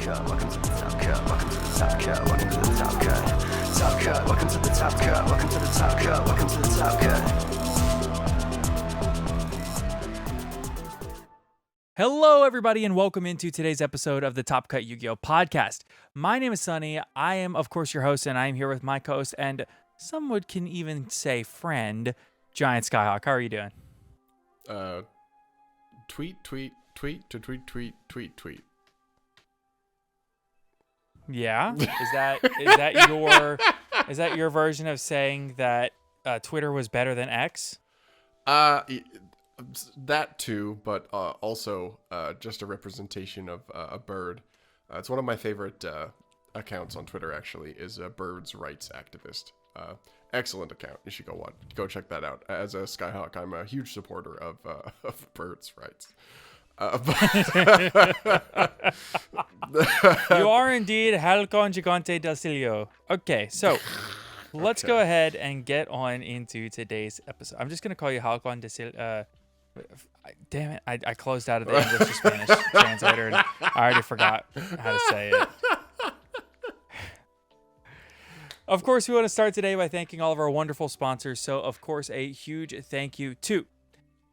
cut. Welcome to the top cut. Welcome to the top cut. Welcome to the top cut. Top cut. Welcome to the top cut. Welcome to the top cut. Welcome to the top cut. Hello, everybody, and welcome into today's episode of the Top Cut Yu-Gi-Oh! Podcast. My name is Sunny. I am, of course, your host, and I am here with my co-host, and someone can even say friend, Giant Skyhawk. How are you doing? Tweet. Yeah? Is that your version of saying that Twitter was better than X? That too, but also just a representation of a bird. It's one of my favorite accounts on Twitter, actually, is a bird's rights activist. Excellent account. You should go check that out. As a Skyhawk, I'm a huge supporter of birds' rights. You are indeed Halcon Gigante del Cilio. Okay, so let's go ahead and get on into today's episode. I'm just going to call you Halcon de Cilio. Damn it, I closed out of the English to Spanish translator, and I already forgot how to say it. Of course, we want to start today by thanking all of our wonderful sponsors. So, of course, a huge thank you to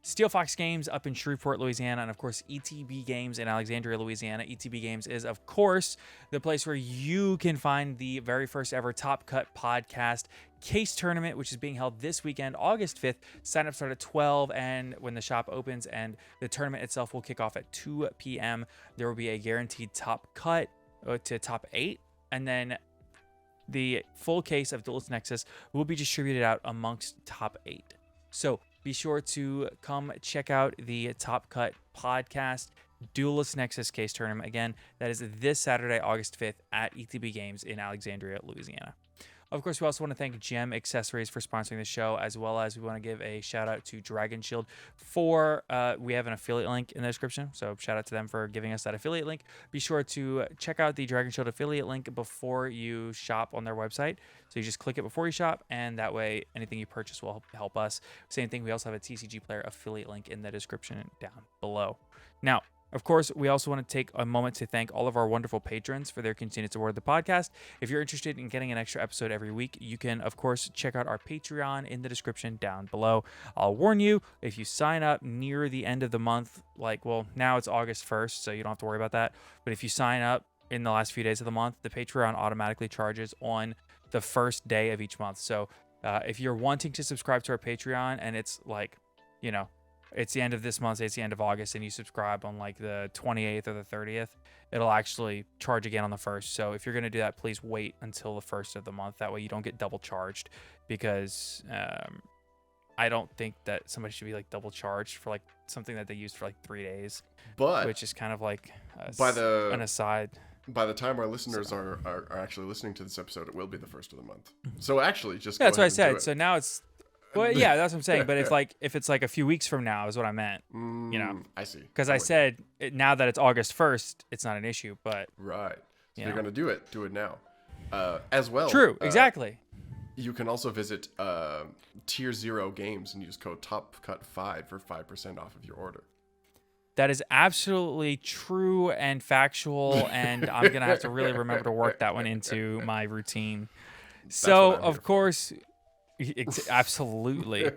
Steelfox Games up in Shreveport, Louisiana, and of course, ETB Games in Alexandria, Louisiana. ETB Games is, of course, the place where you can find the very first ever Top Cut podcast case tournament, which is being held this weekend, August 5th. Sign-ups start at 12, and when the shop opens, and the tournament itself will kick off at 2 p.m., there will be a guaranteed top cut to top 8, and then the full case of Duelist Nexus will be distributed out amongst top 8. So be sure to come check out the Top Cut podcast Duelist Nexus case tournament. Again, that is this Saturday, August 5th at ETB Games in Alexandria, Louisiana. Of course, we also want to thank Gem Accessories for sponsoring the show, as well as we want to give a shout out to Dragon Shield for, we have an affiliate link in the description. So shout out to them for giving us that affiliate link. Be sure to check out the Dragon Shield affiliate link before you shop on their website. So you just click it before you shop, and that way anything you purchase will help us. Same thing, we also have a TCG Player affiliate link in the description down below. Now, of course, we also want to take a moment to thank all of our wonderful patrons for their continued support of the podcast. If you're interested in getting an extra episode every week, you can, of course, check out our Patreon in the description down below. I'll warn you, if you sign up near the end of the month, now it's August 1st, so you don't have to worry about that. But if you sign up in the last few days of the month, the Patreon automatically charges on the first day of each month. So if you're wanting to subscribe to our Patreon and it's it's the end of this month, it's the end of August, and you subscribe on the 28th or the 30th, it'll actually charge again on the 1st. So if you're going to do that, please wait until the 1st of the month. That way you don't get double charged, because I don't think that somebody should be double charged for something that they used for 3 days, which is kind of an aside. By the time our listeners are actually listening to this episode, it will be the 1st of the month. So actually, just that's what I said. So now it's. Well, yeah, that's what I'm saying. But if it's a few weeks from now is what I meant, I see. Because I said now that it's August 1st, it's not an issue. But right, so you're gonna do it now, as well. True, exactly. You can also visit Tier 0 Games and use code TOPCUT5 for 5% off of your order. That is absolutely true and factual, and I'm gonna have to really remember to work that one into my routine. So of course. Absolutely.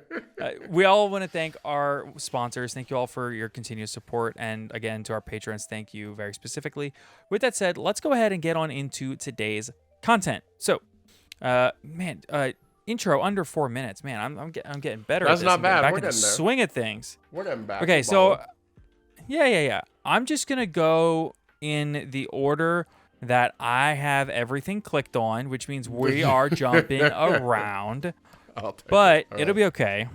We all want to thank our sponsors. Thank you all for your continuous support. And again, to our patrons, thank you very specifically. With that said, let's go ahead and get on into today's content. So, intro under 4 minutes. Man, I'm getting better at this. That's not bad. Back We're in the getting there. swing of things. We're getting back. Okay, so yeah. I'm just going to go in the order that I have everything clicked on, which means we are jumping around, but it'll be okay.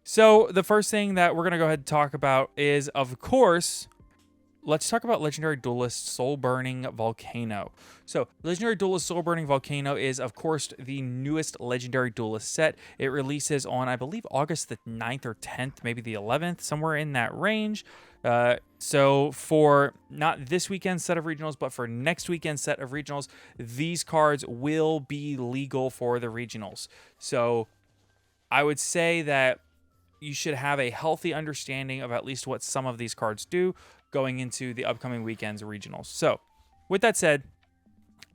So the first thing that we're going to go ahead and talk about is, of course, let's talk about Legendary Duelist Soul Burning Volcano. So Legendary Duelist Soul Burning Volcano is, of course, the newest Legendary Duelist set. It releases on, I believe, August the 9th or 10th, maybe the 11th, somewhere in that range. So for not this weekend's set of regionals, but for next weekend's set of regionals, these cards will be legal for the regionals. So I would say that you should have a healthy understanding of at least what some of these cards do going into the upcoming weekend's regionals. So with that said,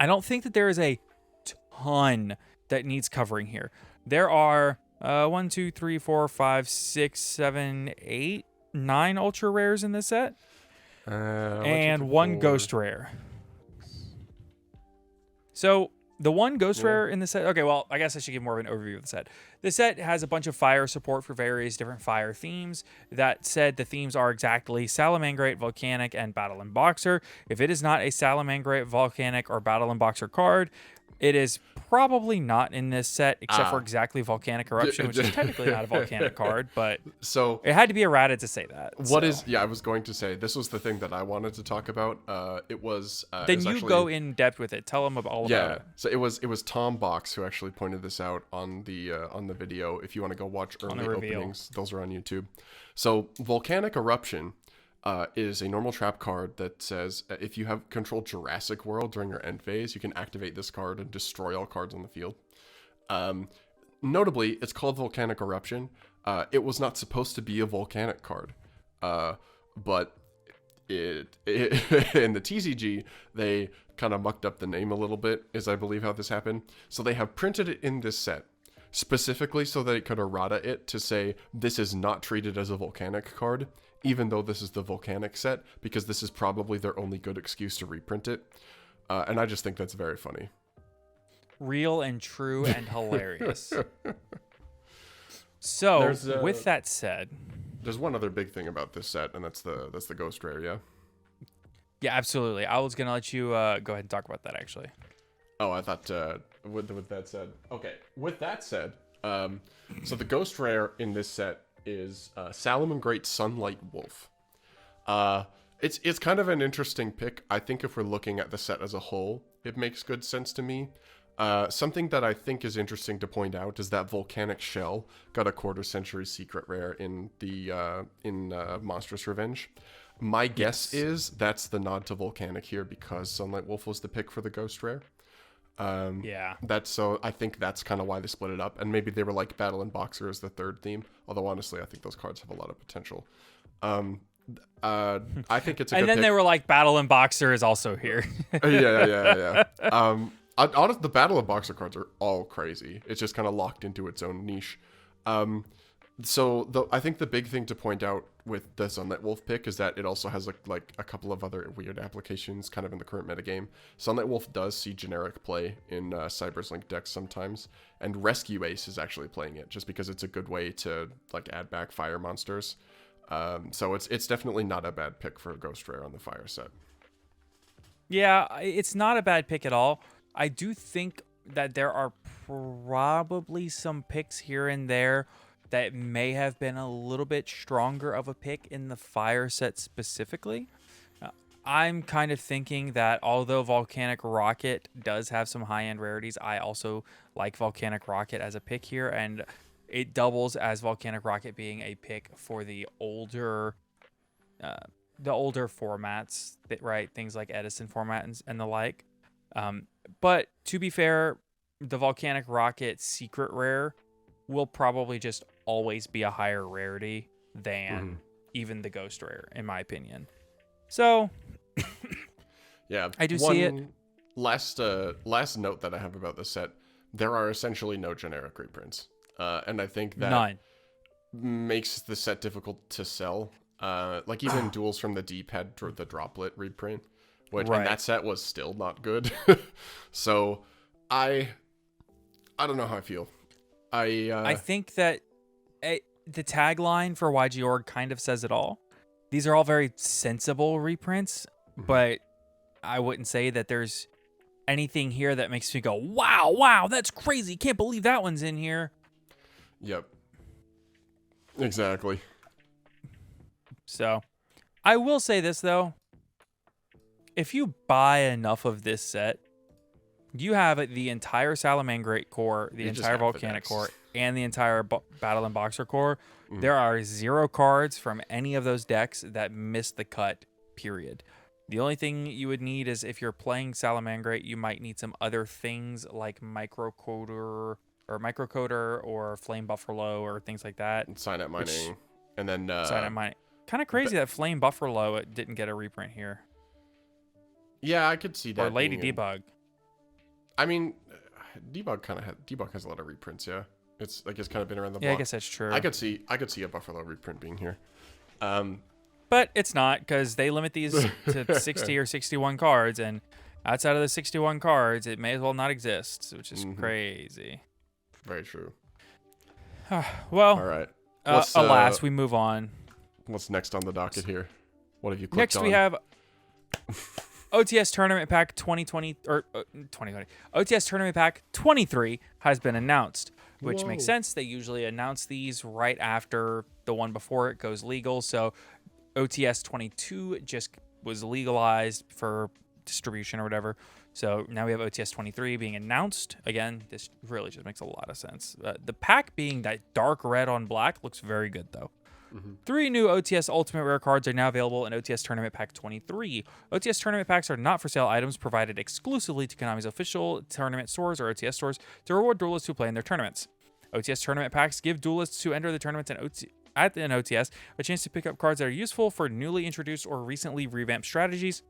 I don't think that there is a ton that needs covering here. There are 1, 2, 3, 4, 5, 6, 7, 8, 9 ultra rares in this set, and 1 ghost rare. So the 1 ghost rare in the set. Okay, well, I guess I should give more of an overview of the set. The set has a bunch of fire support for various different fire themes. That said, the themes are exactly Salamangreat, Volcanic, and Battle and Boxer. If it is not a Salamangreat, Volcanic, or Battle and Boxer card, it is probably not in this set, except for exactly Volcanic Eruption, which is technically not a Volcanic card, but so it had to be errata to say that. I was going to say, this was the thing that I wanted to talk about. It was... then you go in depth with it. Tell them all about it. So it was Tom Box who actually pointed this out on the video. If you want to go watch early openings, those are on YouTube. So Volcanic Eruption is a normal trap card that says if you have controlled Jurassic World during your end phase, you can activate this card and destroy all cards on the field. Notably, it's called Volcanic Eruption. It was not supposed to be a volcanic card, but it in the TCG, they kind of mucked up the name a little bit, is I believe how this happened. So they have printed it in this set specifically so that it could errata it to say this is not treated as a volcanic card, even though this is the volcanic set, because this is probably their only good excuse to reprint it. And I just think that's very funny. Real and true and hilarious. So, with that said, there's one other big thing about this set, and that's the ghost rare, yeah? Yeah, absolutely. I was going to let you go ahead and talk about that, actually. Oh, I thought, with that said. Okay, with that said, so the ghost rare in this set is Salamangreat Sunlight Wolf. It's kind of an interesting pick. I think if we're looking at the set as a whole, it makes good sense to me. Something that I think is interesting to point out is that Volcanic Shell got a quarter-century secret rare in the Monstrous Revenge. My guess is that's the nod to Volcanic here because Sunlight Wolf was the pick for the ghost rare. So I think that's kind of why they split it up, and maybe they were like Battle and Boxer as the third theme. Although honestly, I think those cards have a lot of potential. I think it's a good and then pick. they were like Battle and Boxer is also here. yeah. Honestly, the Battle and Boxer cards are all crazy. It's just kind of locked into its own niche. I think the big thing to point out with the Sunlight Wolf pick is that it also has like a couple of other weird applications kind of in the current metagame. Sunlight Wolf does see generic play in Cyber's Link decks sometimes, and Rescue Ace is actually playing it just because it's a good way to like add back fire monsters. So it's definitely not a bad pick for a Ghost Rare on the fire set. Yeah, it's not a bad pick at all. I do think that there are probably some picks here and there that may have been a little bit stronger of a pick in the fire set specifically. I'm kind of thinking that although Volcanic Rocket does have some high-end rarities, I also like Volcanic Rocket as a pick here, and it doubles as Volcanic Rocket being a pick for the older formats, right? Things like Edison format and the like. But to be fair, the Volcanic Rocket secret rare will probably just always be a higher rarity than even the ghost rare, in my opinion. So, yeah, I do see it. Last note that I have about this set: there are essentially no generic reprints, and I think that makes the set difficult to sell. Like even Duels from the Deep had the Droplet reprint, which and that set was still not good. So I don't know how I feel. I think that the tagline for YG.org kind of says it all. These are all very sensible reprints, but I wouldn't say that there's anything here that makes me go, wow, that's crazy. Can't believe that one's in here. Yep. Exactly. So, I will say this, though. If you buy enough of this set, you have the entire Salamangreat core, the entire Volcanic core, and the entire Battle and Boxer core. There are 0 cards from any of those decks that miss the cut, period. The only thing you would need is if you're playing Salamangreat, you might need some other things like Microcoder or Flame Buffalo or things like that. And Sign Up Mining. And then... Sign Up Mining. Kind of crazy that Flame Buffalo didn't get a reprint here. Yeah, I could see that. Or Lady being Debug. I mean, Debug has a lot of reprints. Yeah, it's kind of been around the block. Yeah, I guess that's true. I could see a Buffalo reprint being here. But it's not, because they limit these to 60 or 61 cards, and outside of the 61 cards, it may as well not exist, which is crazy. Very true. Well, All right. alas, we move on. What's next on the docket here? What have you clicked Next, on? we have OTS Tournament Pack 2020 or 2020. OTS Tournament Pack 23 has been announced, which makes sense. They usually announce these right after the one before it goes legal. So OTS 22 just was legalized for distribution or whatever. So now we have OTS 23 being announced. Again, this really just makes a lot of sense. The pack being that dark red on black looks very good, though. 3 new OTS Ultimate Rare cards are now available in OTS Tournament Pack 23. OTS Tournament Packs are not for sale items provided exclusively to Konami's official tournament stores or OTS stores to reward duelists who play in their tournaments. OTS Tournament Packs give duelists who enter the tournaments at an OTS a chance to pick up cards that are useful for newly introduced or recently revamped strategies,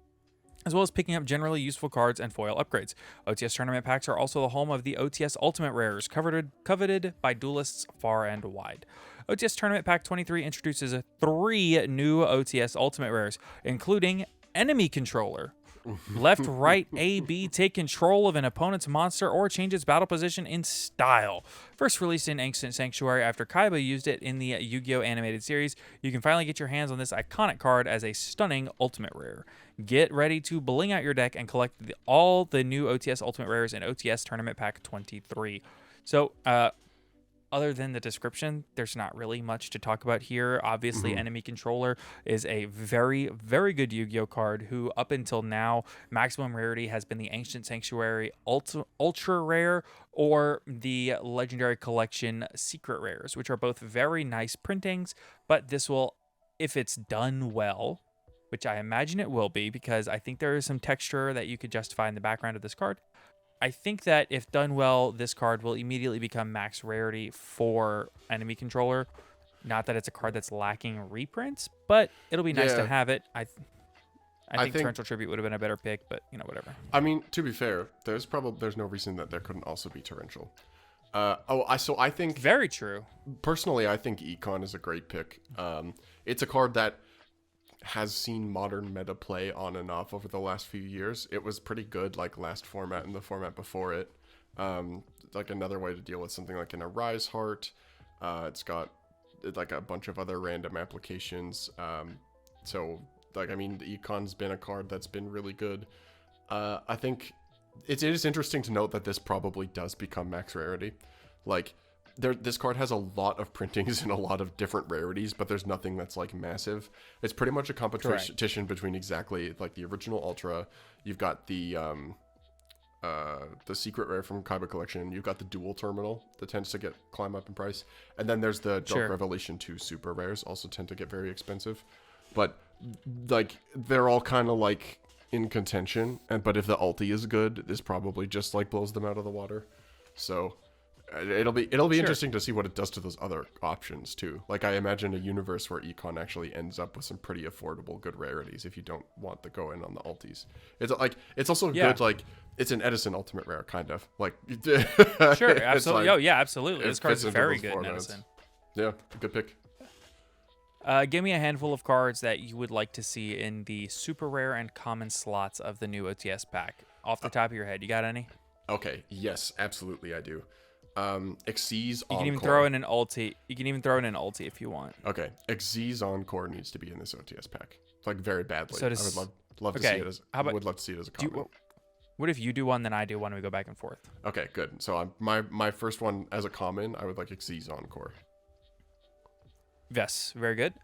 as well as picking up generally useful cards and foil upgrades. OTS Tournament Packs are also the home of the OTS Ultimate Rares, coveted by duelists far and wide. OTS Tournament Pack 23 introduces 3 new OTS Ultimate Rares, including Enemy Controller. Left, right, A, B, take control of an opponent's monster or change its battle position in style. First released in Ancient Sanctuary after Kaiba used it in the Yu-Gi-Oh! Animated series, you can finally get your hands on this iconic card as a stunning Ultimate Rare. Get ready to bling out your deck and collect all the new OTS Ultimate Rares in OTS Tournament Pack 23. So, other than the description, there's not really much to talk about here. Obviously, Enemy Controller is a very, very good Yu-Gi-Oh card who, up until now, maximum rarity has been the Ancient Sanctuary Ultra Rare or the Legendary Collection Secret Rares, which are both very nice printings, but this will, if it's done well, which I imagine it will be because I think there is some texture that you could justify in the background of this card. I think that if done well, this card will immediately become max rarity for Enemy Controller. Not that it's a card that's lacking reprints, but it'll be nice to have it. I think Torrential Tribute would have been a better pick, but whatever. I mean, to be fair, there's no reason that there couldn't also be Torrential. I think very true. Personally, I think Econ is a great pick. It's a card that has seen modern meta play on and off over the last few years. It was pretty good like last format and the format before it. Like another way to deal with something like an Arise Heart. It's got like a bunch of other random applications. So like, I mean, the Econ's been a card that's been really good. I think it is interesting to note that this probably does become max rarity. Like, this card has a lot of printings and a lot of different rarities, but there's nothing that's like massive. It's pretty much a competition between exactly like the original Ultra. You've got the secret rare from Kaiba Collection. You've got the dual terminal that tends to climb up in price, and then there's the Dark Revelation 2 super rares, also tend to get very expensive. But like they're all kind of like in contention, but if the ulti is good, this probably just like blows them out of the water. So it'll be interesting to see what it does to those other options too. Like I imagine a universe where Econ actually ends up with some pretty affordable good rarities if you don't want to go in on the ultis. It's also good, like it's an Edison Ultimate Rare kind of like sure, absolutely. Like, absolutely. This card's very good in Edison. Yeah, good pick. Give me a handful of cards that you would like to see in the super rare and common slots of the new OTS pack. Off the top of your head, you got any? Okay, yes, absolutely I do. Xyz Encore. You can even throw in an ulti. You can even throw in an ulti if you want. Okay, Xyz Encore needs to be in this OTS pack, like very badly. So does, I would love to see it as. Would love to see it as a common. What if you do one, then I do one, and we go back and forth? Okay, good. So my first one as a common, I would like Xyz Encore. Yes, very good.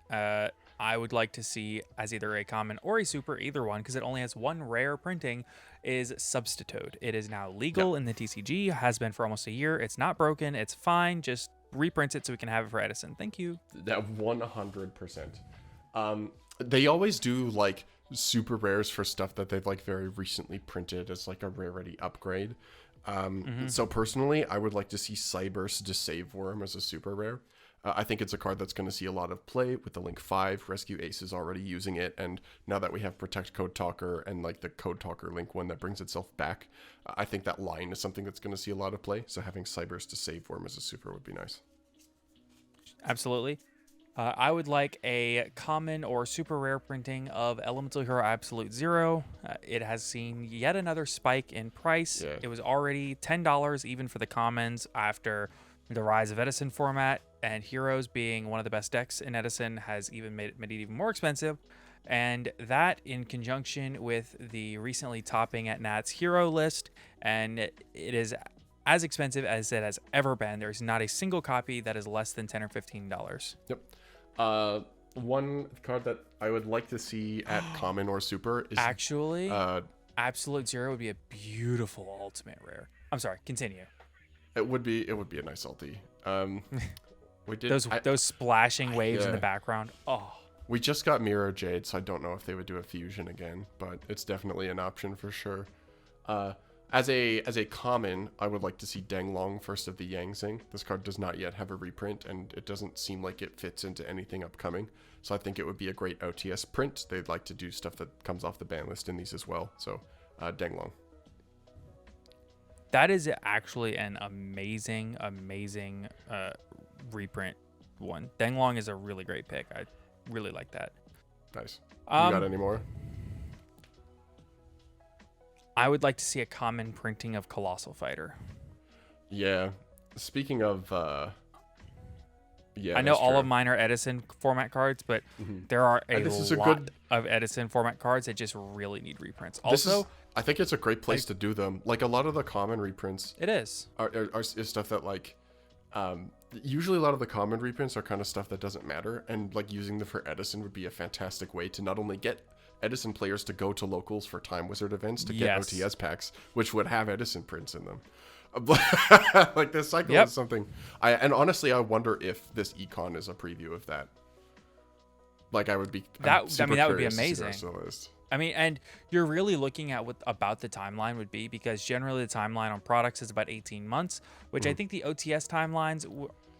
I would like to see as either a common or a super, either one, because it only has one rare printing, is Substitute. It is now legal in the TCG, has been for almost a year. It's not broken. It's fine. Just reprint it so we can have it for Edison. Thank you. That 100%. They always do like super rares for stuff that they've like very recently printed as like a rarity upgrade. So personally, I would like to see Cyber's Deceive Worm as a super rare. I think it's a card that's going to see a lot of play with the Link 5. Rescue Ace is already using it, and now that we have Protect Code Talker and like the Code Talker Link one that brings itself back, I think that line is something that's going to see a lot of play. So having Cybers to save for him as a super would be nice. Absolutely. I would like a common or super rare printing of Elemental Hero Absolute Zero. It has seen yet another spike in price. Yeah. It was already $10 even for the commons after the rise of Edison format, and Heroes being one of the best decks in Edison has even made it even more expensive. And that in conjunction with the recently topping at Nat's hero list, and it is as expensive as it has ever been. There's not a single copy that is less than $10 or $15. Yep. One card that I would like to see at common or super is actually Absolute Zero would be a beautiful ultimate rare. I'm sorry, continue. It would be a nice ulti. We did those splashing waves in yeah. the background. Oh, we just got Mirror Jade, so I don't know if they would do a fusion again, but it's definitely an option for sure. As a common, I would like to see Danglong, First of the Yangzing. This card does not yet have a reprint, and it doesn't seem like it fits into anything upcoming. So I think it would be a great OTS print. They'd like to do stuff that comes off the ban list in these as well. So Danglong. that is actually an amazing reprint one. Danglong is a really great pick. I really like that. Nice. You got any more? I would like to see a common printing of Colossal Fighter. Yeah. Speaking of, yeah, I know all of mine are Edison format cards, but there are a lot of Edison format cards that just really need reprints. Also, I think it's a great place to do them. Like a lot of the common reprints, it is stuff that like, usually a lot of the common reprints are kind of stuff that doesn't matter, and like using them for Edison would be a fantastic way to not only get Edison players to go to locals for Time Wizard events to get OTS packs, which would have Edison prints in them. Like this cycle is something and honestly I wonder if this econ is a preview of that. Like I would be that would be amazing. I mean, and you're really looking at what about the timeline would be, because generally the timeline on products is about 18 months, which I think the OTS timelines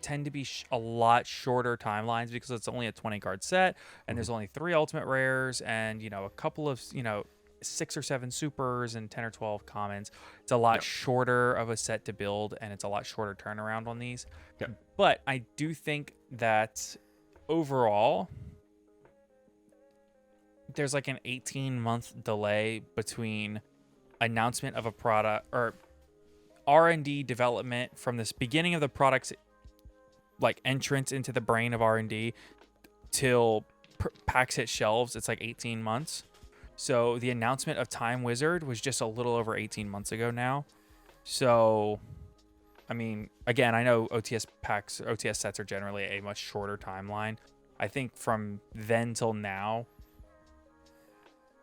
tend to be a lot shorter timelines because it's only a 20 card set and there's only 3 ultimate rares and a couple of 6 or 7 supers and 10 or 12 commons. It's a lot shorter of a set to build, and it's a lot shorter turnaround on these. But I do think that overall there's like an 18-month delay between announcement of a product or R&D development from this beginning of the product's like entrance into the brain of R&D till packs hit shelves. It's like 18 months. So the announcement of Time Wizard was just a little over 18 months ago now. So, I mean, again, I know OTS sets are generally a much shorter timeline. I think from then till now,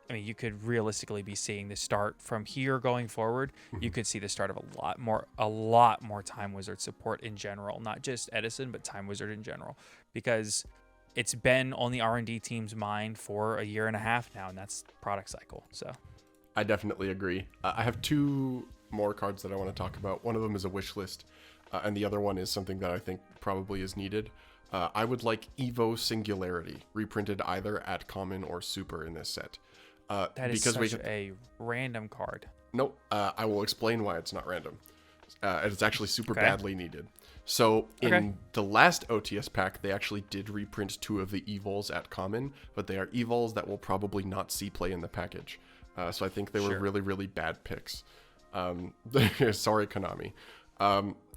I mean, you could realistically be seeing the start from here going forward. You could see the start of a lot more Time Wizard support in general, not just Edison, but Time Wizard in general, because it's been on the R&D team's mind for a year and a half now, and that's product cycle. So I definitely agree. I have 2 more cards that I want to talk about. One of them is a wish list, and the other one is something that I think probably is needed. I would like Evo Singularity reprinted either at common or super in this set. That is such a random card. Nope. I will explain why it's not random. It's actually super badly needed. So in the last OTS pack, they actually did reprint 2 of the Evols at common, but they are Evols that will probably not see play in the package. So I think they were really, really bad picks. Sorry, Konami.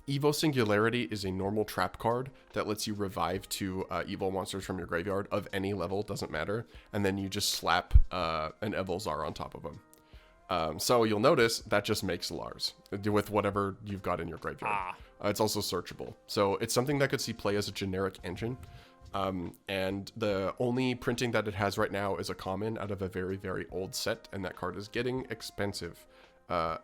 Evo Singularity is a normal trap card that lets you revive 2 evil monsters from your graveyard of any level, doesn't matter, and then you just slap an Evolzar on top of them. So you'll notice that just makes Lars with whatever you've got in your graveyard. It's also searchable. So it's something that could see play as a generic engine. And the only printing that it has right now is a common out of a very, very old set, and that card is getting expensive.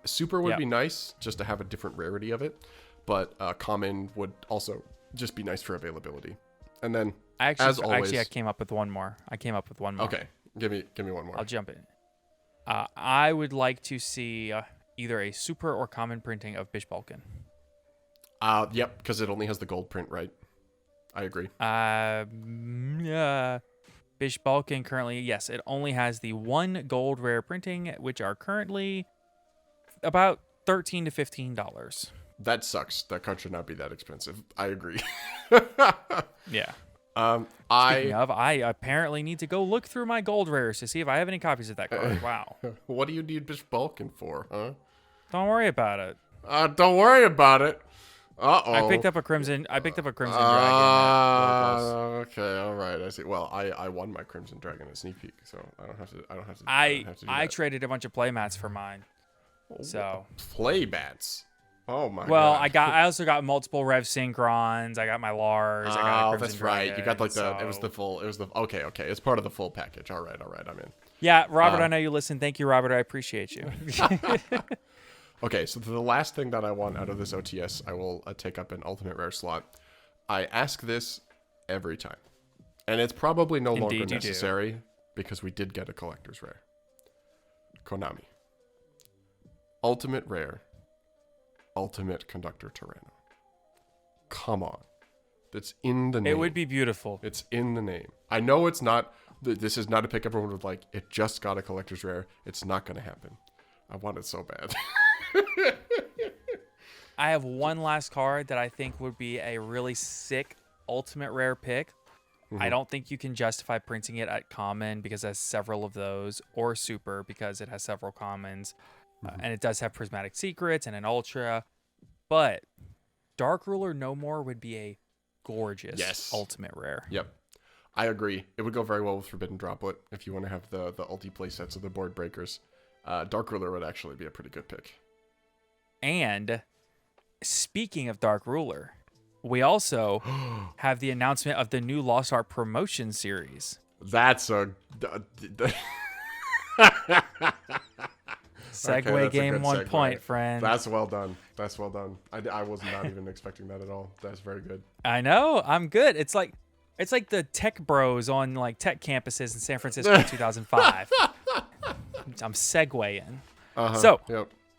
Super would be nice just to have a different rarity of it, but common would also just be nice for availability. And then, as always, I came up with one more. Okay, give me one more. I'll jump in. I would like to see either a super or common printing of Bish Balkan. Yep, because it only has the gold print, right? I agree. Bish Balkan currently, yes, it only has the 1 gold rare printing, which are currently about $13 to $15. That sucks. That card should not be that expensive. I agree. Yeah. I apparently need to go look through my gold rares to see if I have any copies of that card. Wow. What do you need Bish Balkan for, huh? Don't worry about it. Don't worry about it. Uh-oh. I picked up a Crimson Dragon. Okay, all right. I see. Well, I won my Crimson Dragon at Sneak Peek, so I don't have to do I that. traded a bunch of playmats for mine. So play bats. Oh my well, god. I also got multiple Rev Synchrons. I got my Lars. I got a Crimson that's right. Dragon, You got like it was the okay. It's part of the full package. All right, I'm in. Yeah, Robert, I know you listen. Thank you, Robert. I appreciate you. Okay, so the last thing that I want out of this OTS, I will take up an ultimate rare slot. I ask this every time, and it's probably no longer necessary because we did get a collector's rare. Konami. Ultimate rare. Ultimate Conductor Tyranno. Come on. It's in the name. It would be beautiful. It's in the name. I know it's not. This is not a pick everyone would like. It just got a collector's rare. It's not going to happen. I want it so bad. I have one last card that I think would be a really sick ultimate rare pick. I don't think you can justify printing it at common because it has several of those, or super because it has several commons. And it does have prismatic secrets and an ultra. But Dark Ruler No More would be a gorgeous ultimate rare. Yep. I agree. It would go very well with Forbidden Droplet if you want to have the ulti play sets of the board breakers. Dark Ruler would actually be a pretty good pick. And speaking of Dark Ruler, we also have the announcement of the new Lost Art promotion series. That's a Segue game 1 point, friend. That's well done. I was not even expecting that at all. That's very good. I know. I'm good. It's like the tech bros on like tech campuses in San Francisco in 2005. I'm segueing.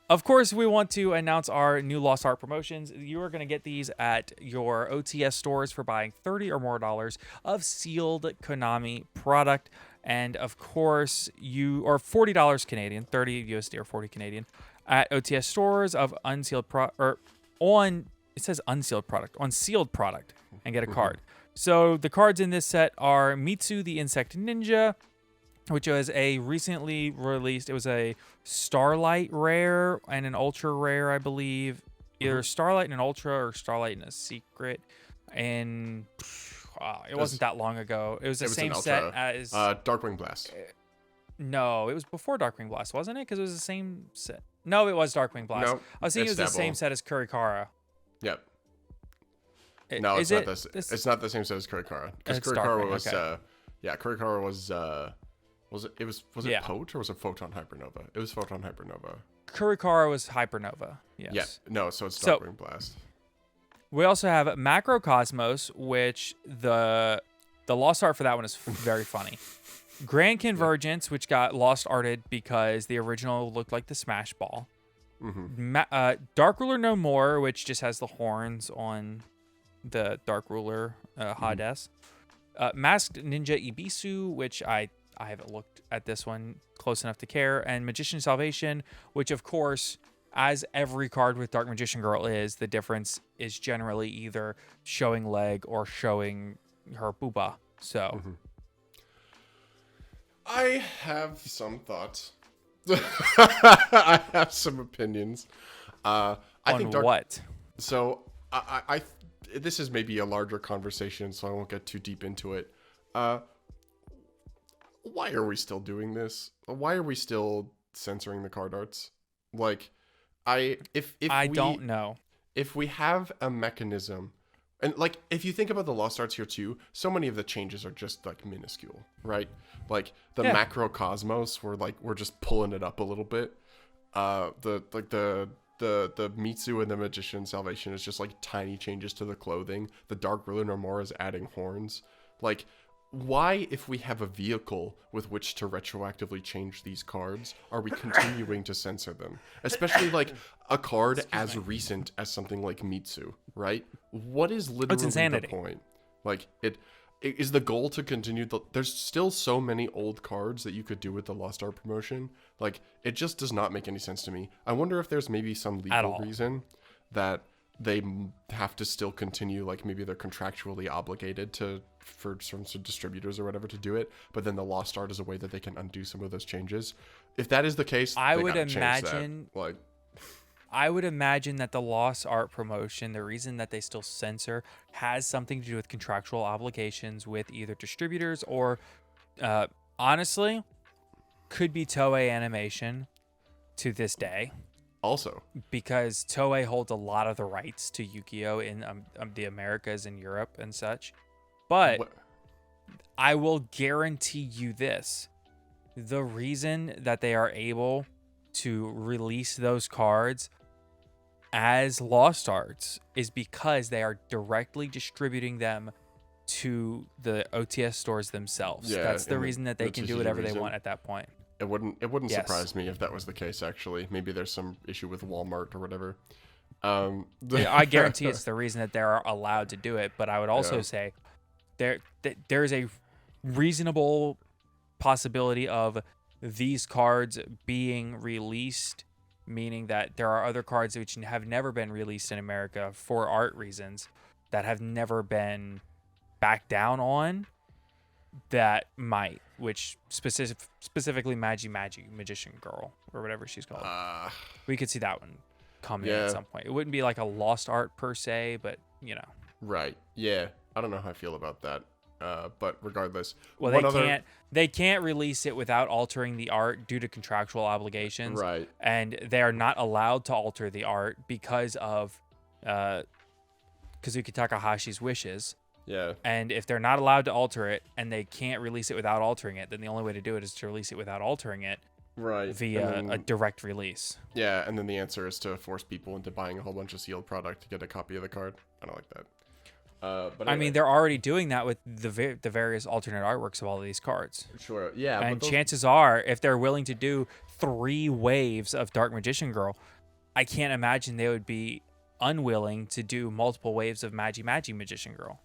Of course, we want to announce our new Lost Art promotions. You are going to get these at your OTS stores for buying $30 or more of sealed Konami product. And of course, or $40 Canadian, 30 USD or 40 Canadian at OTS stores of unsealed it says unsealed product, on sealed product, and get a card. So the cards in this set are Mitsu the Insect Ninja, which was a recently released, it was a Starlight rare and an Ultra rare, I believe. Either Starlight and an Ultra or Starlight and a Secret. And it wasn't that long ago. It was the same set as... Darkwing Blast. No, it was before Darkwing Blast, wasn't it? Because it was the same set. No, it was Darkwing Blast. No, I was thinking it was the same set as Kurikara. Yep. No, it's not this. It's not the same set as Kurikara. Because Kurikara was... Kurikara was... Was it Pote or was it Photon Hypernova? It was Photon Hypernova. Kurikara was Hypernova. Yes. Yeah. No, so it's Darkwing Blast. We also have Macrocosmos, which the Lost Art for that one is very funny. Grand Convergence, which got Lost Arted because the original looked like the Smash Ball. Dark Ruler No More, which just has the horns on the Dark Ruler Hades. Masked Ninja Ibisu, which I haven't looked at this one close enough to care. And Magician Salvation, which of course, as every card with Dark Magician Girl is, the difference is generally either showing leg or showing her booba. So I have some thoughts. I have some opinions. I think what? So I this is maybe a larger conversation, so I won't get too deep into it. Why are we still doing this? Why are we still censoring the card arts? Like, I don't know. If we have a mechanism, and like if you think about the Lost Arts here too, so many of the changes are just like minuscule, right? Like the Macrocosmos, we're just pulling it up a little bit. The Mitsu and the Magician Salvation is just like tiny changes to the clothing. The Dark Ruler No More is adding horns. Like, why, if we have a vehicle with which to retroactively change these cards, are we continuing to censor them? Especially like a card recent as something like Mitsu, right? What is literally the point? Like it is the goal to continue there's still so many old cards that you could do with the Lost Art promotion. Like, it just does not make any sense to me. I wonder if there's maybe some legal reason that they have to still continue, like maybe they're contractually obligated for some distributors or whatever to do it, but then the Lost Art is a way that they can undo some of those changes. If that is the case, I would imagine like, I would imagine that the Lost Art promotion, the reason that they still censor, has something to do with contractual obligations with either distributors or, honestly, could be Toei Animation to this day. Also, because Toei holds a lot of the rights to Yu-Gi-Oh! In the Americas and Europe and such. But I will guarantee you this. The reason that they are able to release those cards as Lost Arts is because they are directly distributing them to the OTS stores themselves. Yeah, that's the reason that they can do whatever they want at that point. It wouldn't surprise me if that was the case, actually. Maybe there's some issue with Walmart or whatever. Yeah, I guarantee it's the reason that they're allowed to do it, but I would also say there's a reasonable possibility of these cards being released, meaning that there are other cards which have never been released in America for art reasons that have never been backed down on that might, which specifically Magician Girl or whatever she's called. We could see that one come in at some point. It wouldn't be like a Lost Art per se, but you know. Right. Yeah. I don't know how I feel about that. But regardless, well, they can't release it without altering the art due to contractual obligations. Right. And they are not allowed to alter the art because of Kazuki Takahashi's wishes. Yeah. And if they're not allowed to alter it and they can't release it without altering it, then the only way to do it is to release it without altering it. Right. Via a direct release. Yeah, and then the answer is to force people into buying a whole bunch of sealed product to get a copy of the card. I don't like that. But anyway. I mean, they're already doing that with the various alternate artworks of all of these cards. Sure. Yeah. And chances are, if they're willing to do 3 waves of Dark Magician Girl, I can't imagine they would be unwilling to do multiple waves of Magi Magician Girl.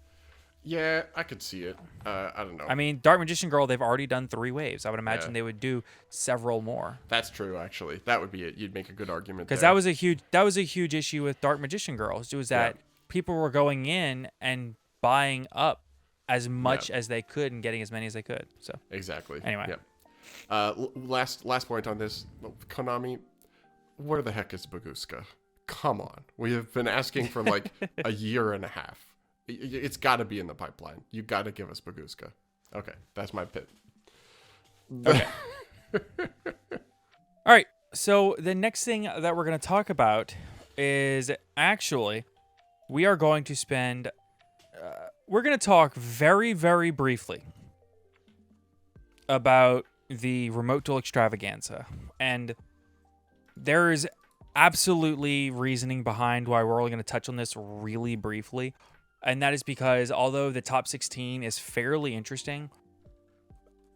Yeah, I could see it. I don't know. I mean, Dark Magician Girl, they've already done 3 waves. I would imagine they would do several more. That's true, actually. That would be it. You'd make a good argument. Because that was a huge issue with Dark Magician Girls. It was that people were going in and buying up as much as they could and getting as many as they could. So exactly. Anyway. Last point on this. Konami, where the heck is Baguska? Come on. We have been asking for like a year and a half. It's got to be in the pipeline. You got to give us Baguska. Okay, that's my pit. Okay. All right. So the next thing that we're going to talk about is actually we are going to spend. We're going to talk very, very briefly about the Remote Duel Extravaganza, and there's absolutely reasoning behind why we're only going to touch on this really briefly. And that is because although the top 16 is fairly interesting,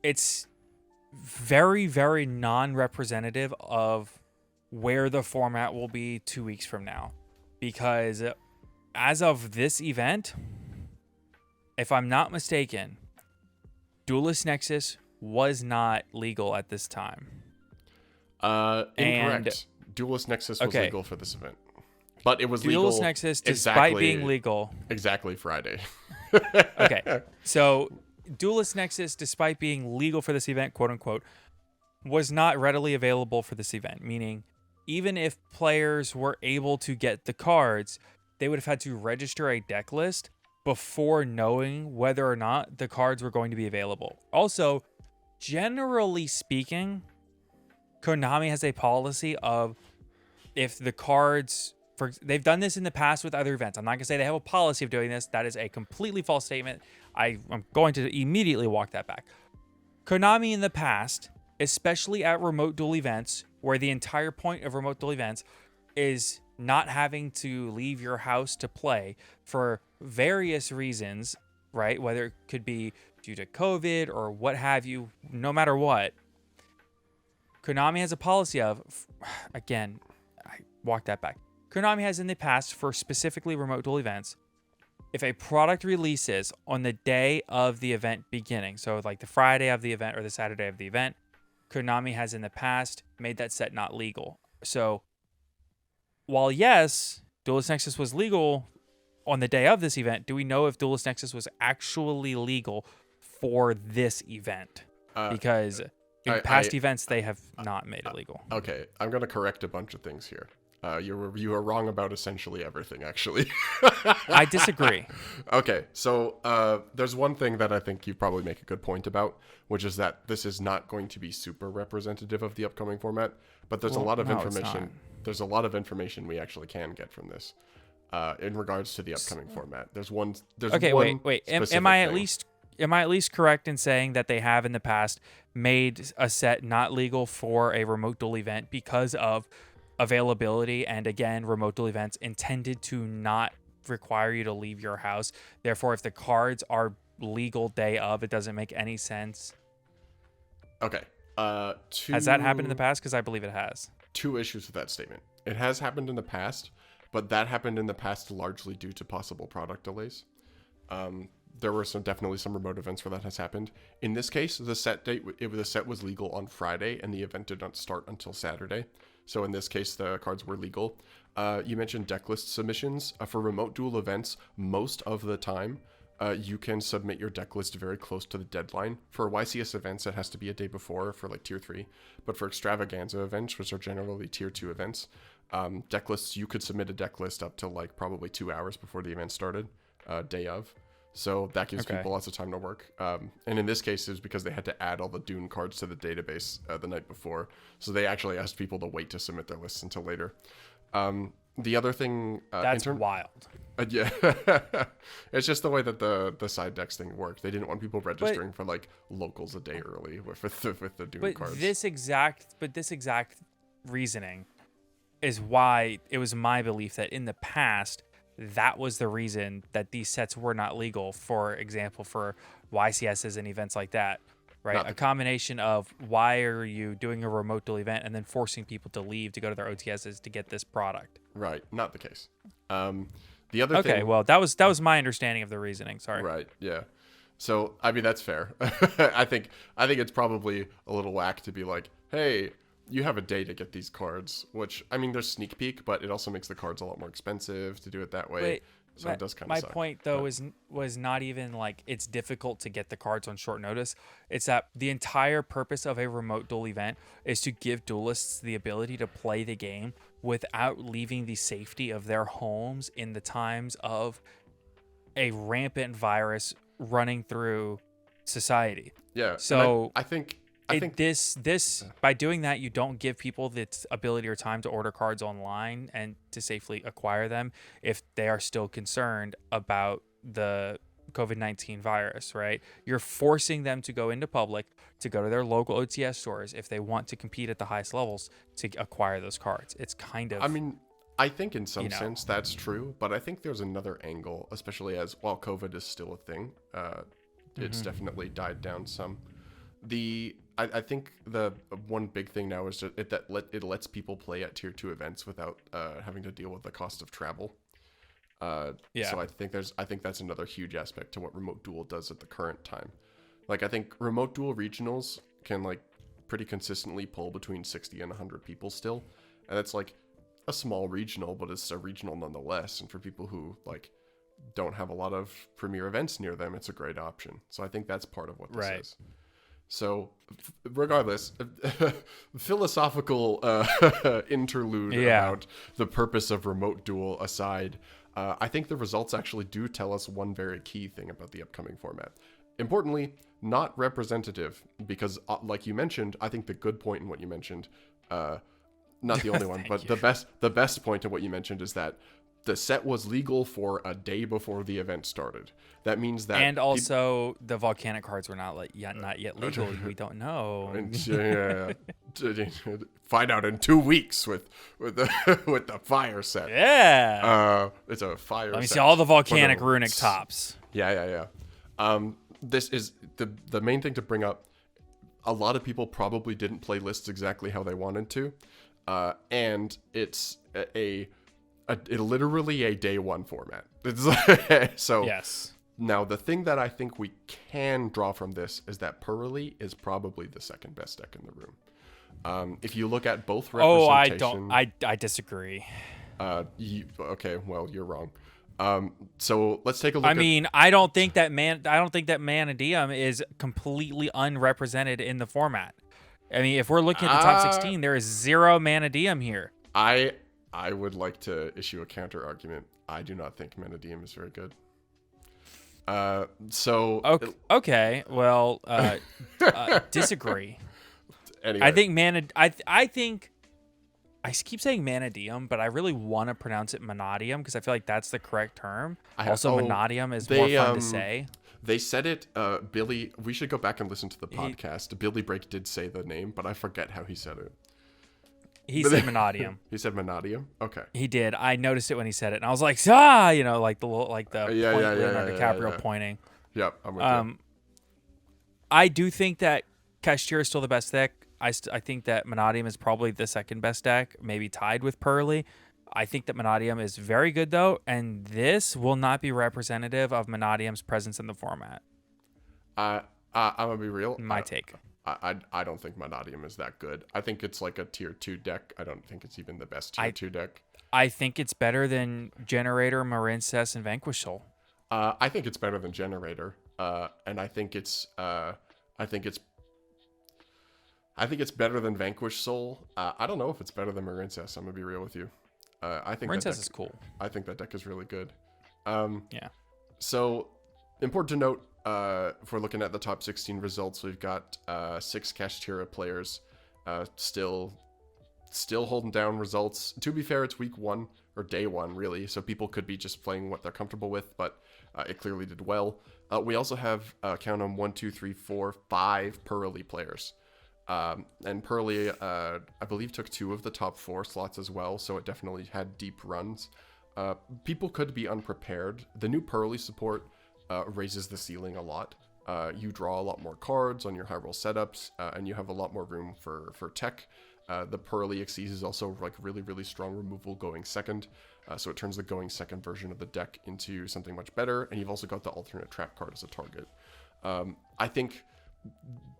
it's very, very non-representative of where the format will be 2 weeks from now. Because as of this event, if I'm not mistaken, Duelist Nexus was not legal at this time. Incorrect. Duelist Nexus was legal for this event. But it was legal. Duelist Nexus, despite being legal. Exactly Friday. Okay. So, Duelist Nexus, despite being legal for this event, quote unquote, was not readily available for this event. Meaning, even if players were able to get the cards, they would have had to register a deck list before knowing whether or not the cards were going to be available. Also, generally speaking, Konami has a policy of if the cards... They've done this in the past with other events. I'm not going to say they have a policy of doing this. That is a completely false statement. I'm going to immediately walk that back. Konami in the past, especially at Remote Duel events, where the entire point of Remote Duel events is not having to leave your house to play for various reasons, right? Whether it could be due to COVID or what have you, no matter what. Konami has a policy of, again, I walk that back. Konami has in the past, for specifically Remote Duel events, if a product releases on the day of the event beginning, so like the Friday of the event or the Saturday of the event, Konami has in the past made that set not legal. So while yes, Duelist Nexus was legal on the day of this event, do we know if Duelist Nexus was actually legal for this event? Because in past events, they have not made it legal. Okay, I'm going to correct a bunch of things here. You are wrong about essentially everything, actually. I disagree. Okay, so there's one thing that I think you probably make a good point about, which is that this is not going to be super representative of the upcoming format, but there's a lot of information. There's a lot of information we actually can get from this in regards to the upcoming format. There's one. Okay, wait. Am I at least correct in saying that they have in the past made a set not legal for a remote duel event because of availability, and again, remote duel events intended to not require you to leave your house. Therefore, if the cards are legal day of, it doesn't make any sense. Okay. Has that happened in the past? Because I believe it has. 2 issues with that statement. It has happened in the past, but that happened in the past largely due to possible product delays. There were definitely some remote events where that has happened. In this case, the set was legal on Friday, and the event did not start until Saturday. So in this case, the cards were legal. You mentioned decklist submissions. For remote duel events, most of the time, you can submit your decklist very close to the deadline. For YCS events, it has to be a day before for like tier 3. But for extravaganza events, which are generally tier 2 events, decklists, you could submit a decklist up to like probably 2 hours before the event started, day of. So that gives people lots of time to work. And in this case, it was because they had to add all the Dune cards to the database the night before. So they actually asked people to wait to submit their lists until later. The other thing... That's wild. Yeah. It's just the way that the side decks thing worked. They didn't want people registering for like locals a day early with the Dune cards. This exact reasoning is why it was my belief that in the past... that was the reason that these sets were not legal, for example, for YCSs and events like that, right? A combination of why are you doing a remote duel event and then forcing people to leave to go to their OTSs to get this product? Right, not the case. The other thing... Okay, well, that was my understanding of the reasoning, sorry. Right, yeah. So, I mean, that's fair. I think it's probably a little whack to be like, hey... you have a day to get these cards, which, I mean, there's sneak peek, but it also makes the cards a lot more expensive to do it that way. So it does kind of suck. My point, though, was not even like it's difficult to get the cards on short notice. It's that the entire purpose of a remote duel event is to give duelists the ability to play the game without leaving the safety of their homes in the times of a rampant virus running through society. Yeah. So I think this by doing that, you don't give people the ability or time to order cards online and to safely acquire them if they are still concerned about the COVID-19 virus, right? You're forcing them to go into public, to go to their local OTS stores if they want to compete at the highest levels to acquire those cards. It's kind of... I mean, I think in some sense that's true, but I think there's another angle, especially as while COVID is still a thing, it's definitely died down some. I think the one big thing now is that it lets people play at tier 2 events without having to deal with the cost of travel. So I think that's another huge aspect to what remote duel does at the current time. Like, I think remote duel regionals can like pretty consistently pull between 60 and 100 people still, and that's like a small regional, but it's a regional nonetheless. And for people who like don't have a lot of premier events near them, it's a great option. So I think that's part of what this is. So, regardless, philosophical interlude about the purpose of remote duel aside, I think the results actually do tell us one very key thing about the upcoming format. Importantly, not representative, because like you mentioned, I think the good point in what you mentioned, not the only one, but the best point in what you mentioned is that the set was legal for a day before the event started. That means that... And also, the volcanic cards were not yet legal. We don't know. Find out in 2 weeks with the fire set. Yeah. It's a fire set. Let me see all the volcanic runic tops. Yeah. This is the main thing to bring up. A lot of people probably didn't play lists exactly how they wanted to. And it's literally a day one format. So Yes. now the thing that I think we can draw from this is that Purley is probably the second best deck in the room. If you look at both representation, I disagree. Okay, well, you're wrong. So let's take a look. I mean, I don't think that Vanadium is completely unrepresented in the format. I mean, if we're looking at the top 16, there is 0 Vanadium here. I would like to issue a counter argument. I do not think Vanadium is very good. Okay. Well, disagree. Anyway. I think I keep saying Vanadium, but I really want to pronounce it Vanadium because I feel like that's the correct term. Vanadium is more fun to say. They said it, Billy. We should go back and listen to the podcast. Billy Break did say the name, but I forget how he said it. He said Vanadium. He said Vanadium? Okay. He did. I noticed it when he said it, and I was like, ah, like the Leonardo DiCaprio pointing. Yep, I'm with you. I do think that Kashtira is still the best deck. I think that Vanadium is probably the second best deck, maybe tied with Purley. I think that Vanadium is very good, though, and this will not be representative of Vanadium's presence in the format. I'm going to be real. My take. I don't think Vanadium is that good. I think it's like a tier 2 deck. I don't think it's even the best tier 2 deck. I think it's better than Generator, Marincess, and Vanquish Soul. I think it's better than Generator. And I think it's better than Vanquish Soul. I don't know if it's better than Marincess. I'm gonna be real with you. I think Marincess is cool. I think that deck is really good. Yeah. So important to note, if we're looking at the top 16 results, we've got 6 Kashtira players still holding down results. To be fair, it's week 1 or day 1 really, so people could be just playing what they're comfortable with, but it clearly did well. We also have count on 1, 2, 3, 4, 5 Purley players. And Purley, I believe, took 2 of the top 4 slots as well, so it definitely had deep runs. People could be unprepared. The new Purley support raises the ceiling a lot. You draw a lot more cards on your high roll setups, and you have a lot more room for tech. The Purley Xyz is also like really, really strong removal going second, so it turns the going second version of the deck into something much better, and you've also got the alternate trap card as a target. I think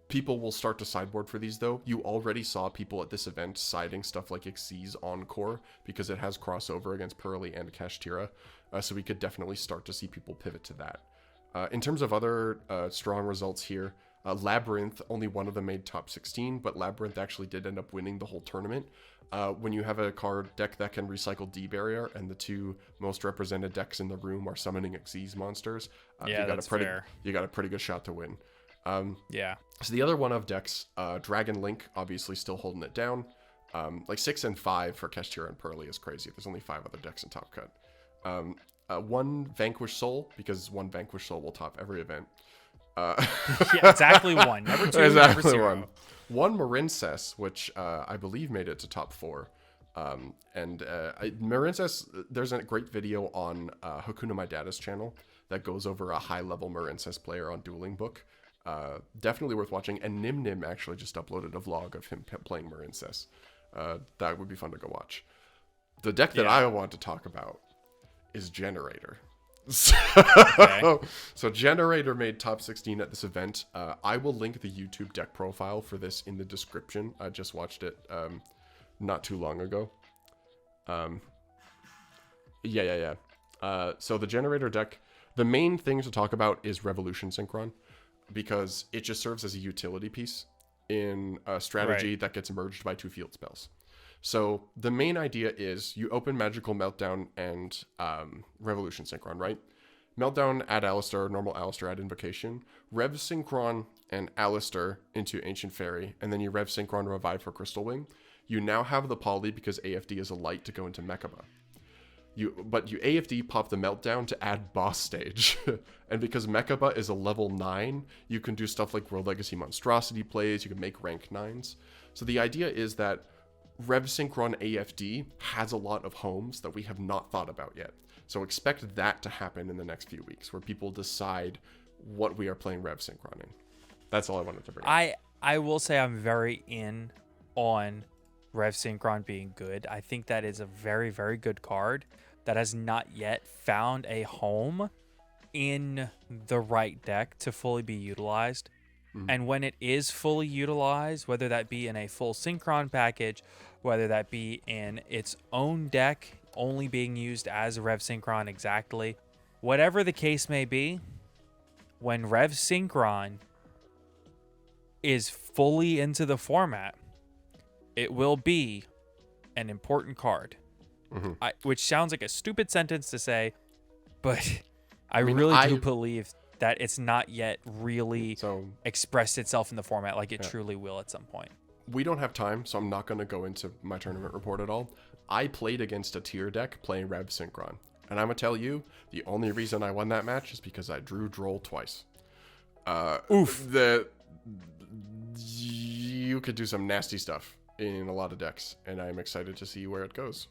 people will start to sideboard for these, though. You already saw people at this event siding stuff like Xyz Encore because it has crossover against Purley and Kashtira, so we could definitely start to see people pivot to that. In terms of other strong results here, Labyrinth, only one of them made top 16, but Labyrinth actually did end up winning the whole tournament. When you have a card deck that can recycle D-Barrier, and the 2 most represented decks in the room are summoning Xyz monsters, you got a pretty good shot to win. Yeah. So the other one of decks, Dragon Link, obviously still holding it down. Like 6 and 5 for Kashtira and Purley is crazy. There's only 5 other decks in Top Cut. 1 Vanquish Soul, because 1 Vanquish Soul will top every event. Yeah, exactly 1. Never 2, exactly never 0. 1 Marincess, which I believe made it to top 4. Marincess, there's a great video on Hakuna My Dada's channel that goes over a high-level Marincess player on Dueling Book. Definitely worth watching. And Nim actually just uploaded a vlog of him playing Marincess. That would be fun to go watch. The deck that I want to talk about is Generator. So Generator made top 16 at this event. I will link the YouTube deck profile for this in the description. I just watched it not too long ago. So the Generator deck, the main thing to talk about is Revolution Synchron, because it just serves as a utility piece in a strategy that gets merged by 2 field spells. So the main idea is you open Magical Meltdown and Revolution Synchron, right? Meltdown, add Alistair, normal Alistair, add Invocation. Rev Synchron and Alistair into Ancient Fairy, and then you Rev Synchron Revive for Crystal Wing. You now have the poly because AFD is a light to go into Mechaba. But you AFD pop the Meltdown to add Boss Stage. And because Mechaba is a level 9, you can do stuff like World Legacy Monstrosity plays, you can make rank 9s. So the idea is that Rev Synchron AFD has a lot of homes that we have not thought about yet. So expect that to happen in the next few weeks, where people decide what we are playing Rev Synchron in. That's all I wanted to bring up. I will say I'm very in on Rev Synchron being good. I think that is a very, very good card that has not yet found a home in the right deck to fully be utilized. And when it is fully utilized, whether that be in a full Synchron package, whether that be in its own deck, only being used as a Rev Synchron exactly, whatever the case may be, when Rev Synchron is fully into the format, it will be an important card. Which sounds like a stupid sentence to say, but I really do believe that it's not yet really expressed itself in the format like it truly will at some point. We don't have time, so I'm not going to go into my tournament report at all. I played against a tier deck playing Rev Synchron. And I'm going to tell you, the only reason I won that match is because I drew Droll twice. Oof. You could do some nasty stuff in a lot of decks, and I'm excited to see where it goes.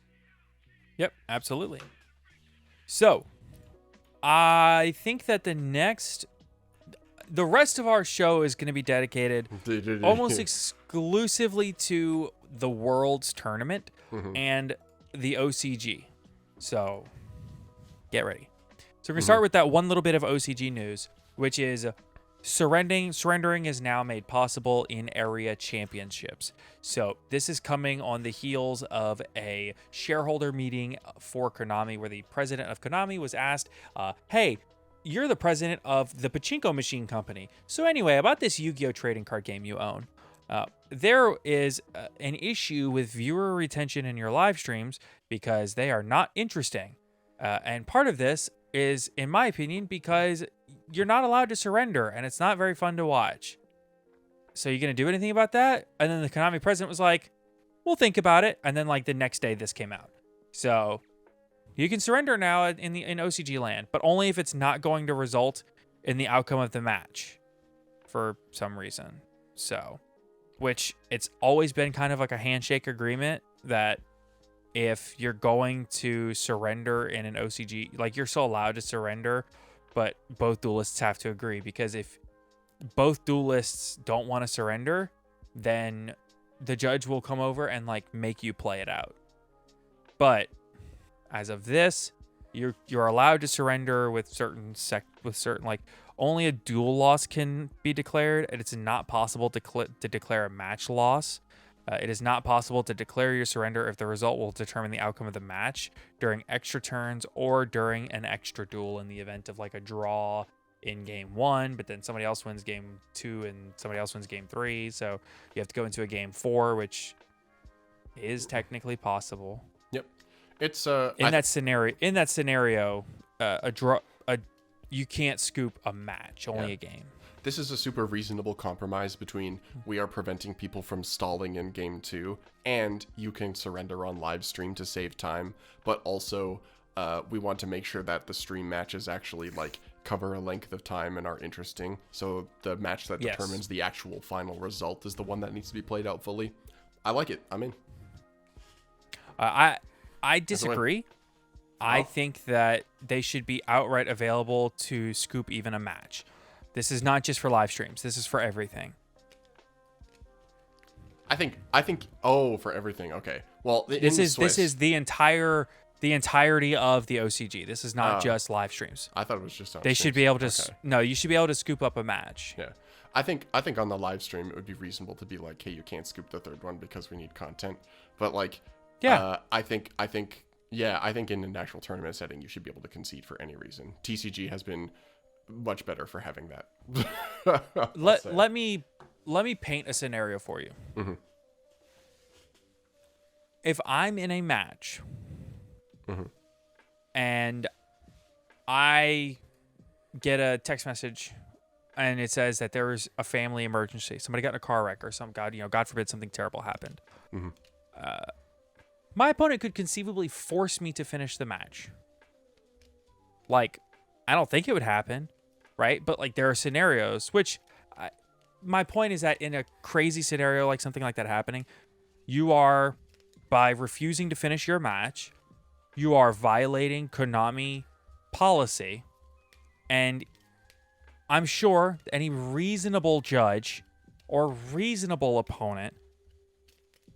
Yep, absolutely. So, I think that the rest of our show is going to be dedicated almost exclusively to the World's Tournament and the OCG. So, get ready. So, we're going to start with that one little bit of OCG news, which is surrendering is now made possible in area championships. So this is coming on the heels of a shareholder meeting for Konami where the president of Konami was asked, hey, you're the president of the Pachinko Machine Company. So anyway, about this Yu-Gi-Oh! Trading card game you own. There is an issue with viewer retention in your live streams because they are not interesting. And part of this is, in my opinion, because you're not allowed to surrender, and it's not very fun to watch. So you going to do anything about that? And then the Konami president was like, we'll think about it. And then like the next day this came out. So you can surrender now in OCG land, but only if it's not going to result in the outcome of the match for some reason. So, which it's always been kind of like a handshake agreement that if you're going to surrender in an OCG, like you're still allowed to surrender, but both duelists have to agree, because if both duelists don't want to surrender, then the judge will come over and like make you play it out. But as of this, you're allowed to surrender with certain like only a duel loss can be declared, and it's not possible to declare a match loss. It is not possible to declare your surrender if the result will determine the outcome of the match during extra turns or during an extra duel in the event of like a draw in game 1, but then somebody else wins game 2 and somebody else wins game 3. So you have to go into a game 4, which is technically possible. Yep. It's in that scenario, a draw, you can't scoop a match, only a game. This is a super reasonable compromise between we are preventing people from stalling in game 2 and you can surrender on live stream to save time, but also we want to make sure that the stream matches actually like cover a length of time and are interesting. So the match that determines the actual final result is the one that needs to be played out fully. I like it. I'm in. I disagree. I think that they should be outright available to scoop even a match. This is not just for live streams. This is for everything. I think. Oh, for everything. Okay. Well, this is the entirety of the OCG. This is not just live streams. I thought it was just on They streams. should be able to. No, you should be able to scoop up a match. Yeah. I think on the live stream it would be reasonable to be like, hey, you can't scoop the third one because we need content. But like, I think in an actual tournament setting you should be able to concede for any reason. TCG has been much better for having that. Let me paint a scenario for you. Mm-hmm. If I'm in a match and I get a text message and it says that there is a family emergency, somebody got in a car wreck or God forbid something terrible happened. My opponent could conceivably force me to finish the match. Like, I don't think it would happen, right? But like there are scenarios which my point is that in a crazy scenario like something like that happening, you are, by refusing to finish your match, you are violating Konami policy. And I'm sure any reasonable judge or reasonable opponent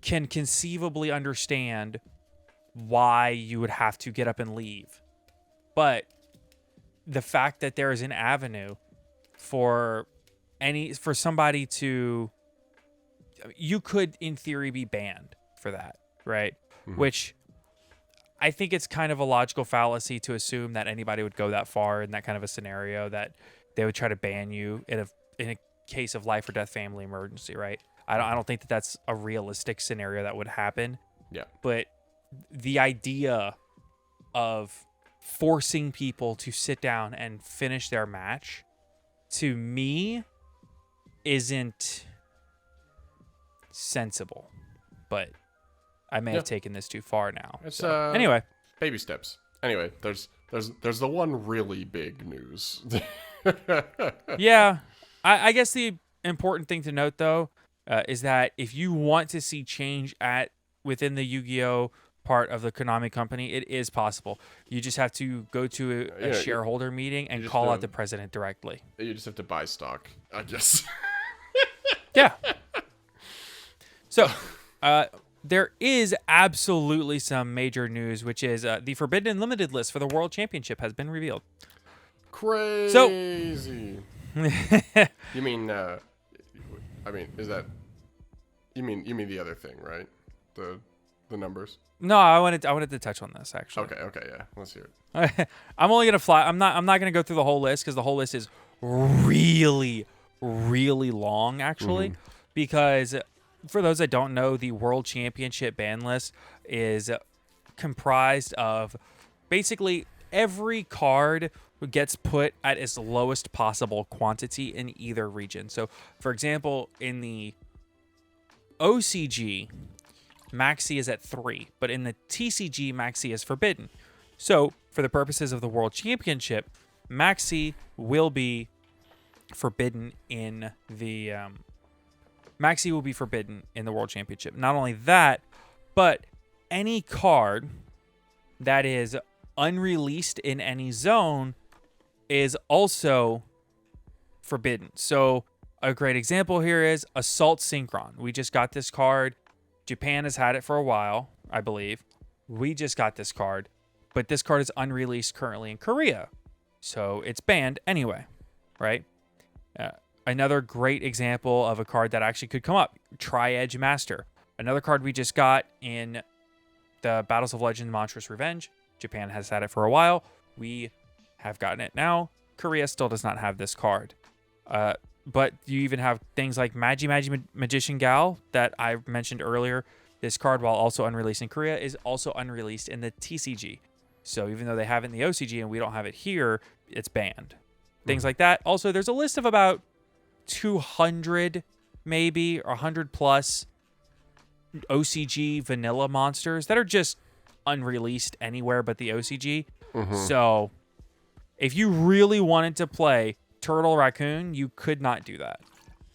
can conceivably understand why you would have to get up and leave. But the fact that there is an avenue for somebody to, you could in theory be banned for that, right? Which I think it's kind of a logical fallacy to assume that anybody would go that far in that kind of a scenario, that they would try to ban you in a case of life or death family emergency, right? I don't think that that's a realistic scenario that would happen. Yeah. But the idea of forcing people to sit down and finish their match, to me, isn't sensible. But I may have taken this too far now. Anyway, baby steps. Anyway, there's the one really big news. Yeah, I guess the important thing to note though is that if you want to see change within the Yu-Gi-Oh part of the Konami company, it is possible. You just have to go to a shareholder meeting and call out the president directly. You just have to buy stock, I guess. Yeah. So, there is absolutely some major news, which is the Forbidden Limited list for the World Championship has been revealed. Crazy. You mean, is that? You mean the other thing, right? The numbers. No, I wanted to touch on this actually. Okay, yeah. Let's hear it. I'm only gonna fly. I'm not gonna go through the whole list because the whole list is really, really long actually. Because for those that don't know, the World Championship ban list is comprised of basically every card gets put at its lowest possible quantity in either region. So, for example, in the OCG, Maxi is at 3, but in the TCG, Maxi is forbidden. So, for the purposes of the World Championship, Maxi will be forbidden in the World Championship. Not only that, but any card that is unreleased in any zone is also forbidden. So a great example here is Assault Synchron. We just got this card. Japan has had it for a while, I believe. We just got this card, but this card is unreleased currently in Korea. So it's banned anyway, right? Another great example of a card that actually could come up, Tri-Edge Master. Another card we just got in the Battles of Legend Monstrous Revenge. Japan has had it for a while. We have gotten it now. Korea still does not have this card. But you even have things like Magician Gal that I mentioned earlier. This card, while also unreleased in Korea, is also unreleased in the TCG. So even though they have it in the OCG and we don't have it here, it's banned. Things like that. Also, there's a list of about 200 maybe or 100 plus OCG vanilla monsters that are just unreleased anywhere but the OCG. So if you really wanted to play Turtle Raccoon, you could not do that.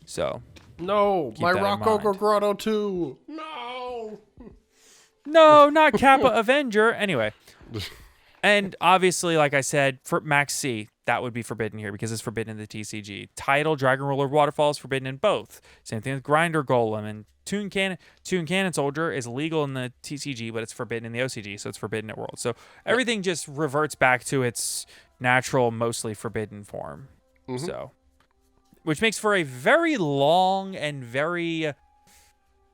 So no, my that Rock Ogre Grotto 2. No. No, not Kappa Avenger. Anyway. And obviously, like I said, for Max C, that would be forbidden here because it's forbidden in the TCG. Tidal, Dragon Roller, Waterfall is forbidden in both. Same thing with Grinder Golem and Toon Cannon Soldier is legal in the TCG, but it's forbidden in the OCG, so it's forbidden at World. So everything just reverts back to its natural, mostly forbidden form. So, which makes for a very long and very,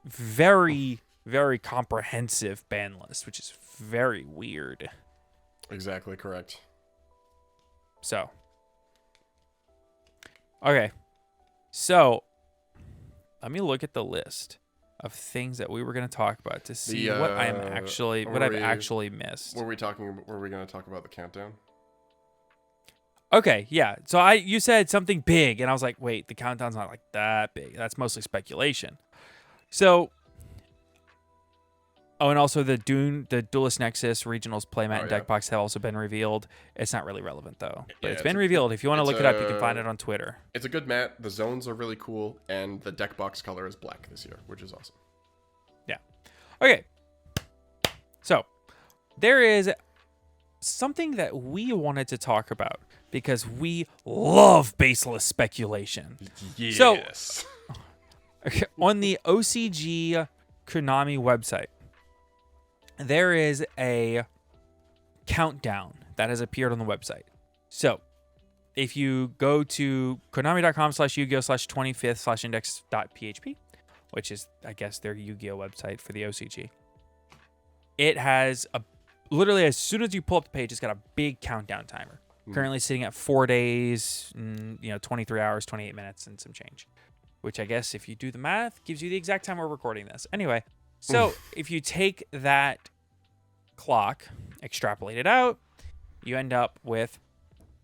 very, very comprehensive ban list, which is very weird. Exactly correct. So, okay. So, let me look at the list of things that we were going to talk about to see what I've actually missed. Were we going to talk about the countdown? Okay, yeah. So you said something big, and I was like, wait, the countdown's not like that big. That's mostly speculation. So, and also the Duelist Nexus Regionals playmat and deck box have also been revealed. It's not really relevant though, but it's been revealed. If you want to look it up, you can find it on Twitter. It's a good mat. The zones are really cool, and the deck box color is black this year, which is awesome. Yeah. Okay. So there is something that we wanted to talk about because we love baseless speculation. Yes. So on the OCG Konami website, there is a countdown that has appeared on the website. So if you go to konami.com/yu-gi-oh/25th/index.php, which is, I guess, their Yu-Gi-Oh website for the OCG, it has literally, as soon as you pull up the page, it's got a big countdown timer. Currently sitting at 4 days, 23 hours, 28 minutes, and some change. Which I guess, if you do the math, gives you the exact time we're recording this. Anyway, so if you take that clock, extrapolate it out, you end up with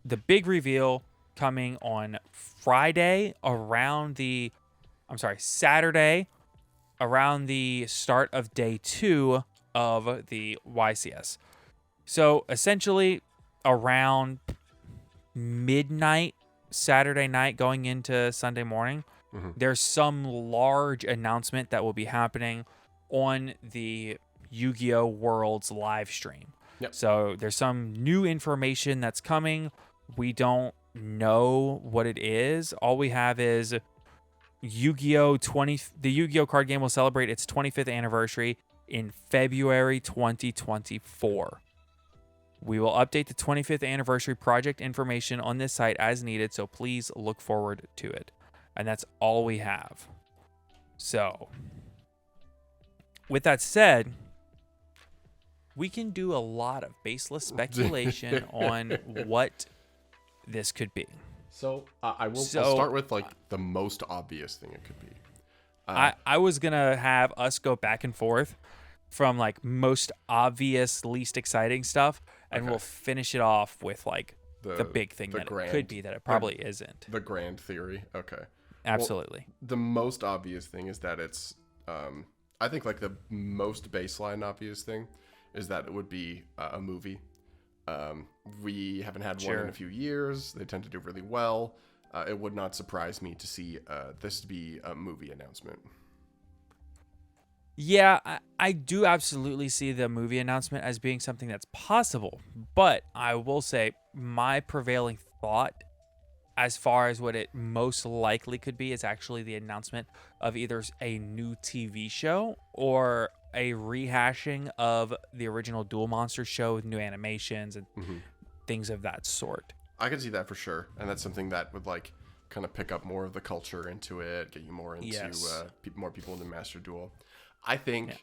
the big reveal coming on Saturday around the start of day 2 of the YCS. So essentially around midnight Saturday night going into Sunday morning, there's some large announcement that will be happening on the Yu-Gi-Oh! World's live stream. Yep. So there's some new information that's coming. We don't know what it is. All we have is the Yu-Gi-Oh! card game will celebrate its 25th anniversary in February 2024. We will update the 25th anniversary project information on this site as needed, so please look forward to it. And that's all we have. So, with that said, we can do a lot of baseless speculation on what this could be. So I'll start with like the most obvious thing it could be. I was gonna have us go back and forth from like most obvious, least exciting stuff, and we'll finish it off with like the big thing that it could be that it probably isn't. The grand theory. Okay. Absolutely. Well, the most obvious thing is that it's, I think like the most baseline obvious thing is that it would be a movie. We haven't had one in a few years. They tend to do really well. It would not surprise me to see this be a movie announcement. Yeah, I do absolutely see the movie announcement as being something that's possible. But I will say my prevailing thought as far as what it most likely could be is actually the announcement of either a new TV show or a rehashing of the original Duel Monsters show with new animations and things of that sort. I can see that for sure. And that's something that would like kind of pick up more of the culture into it, get you more into more people into Master Duel. I think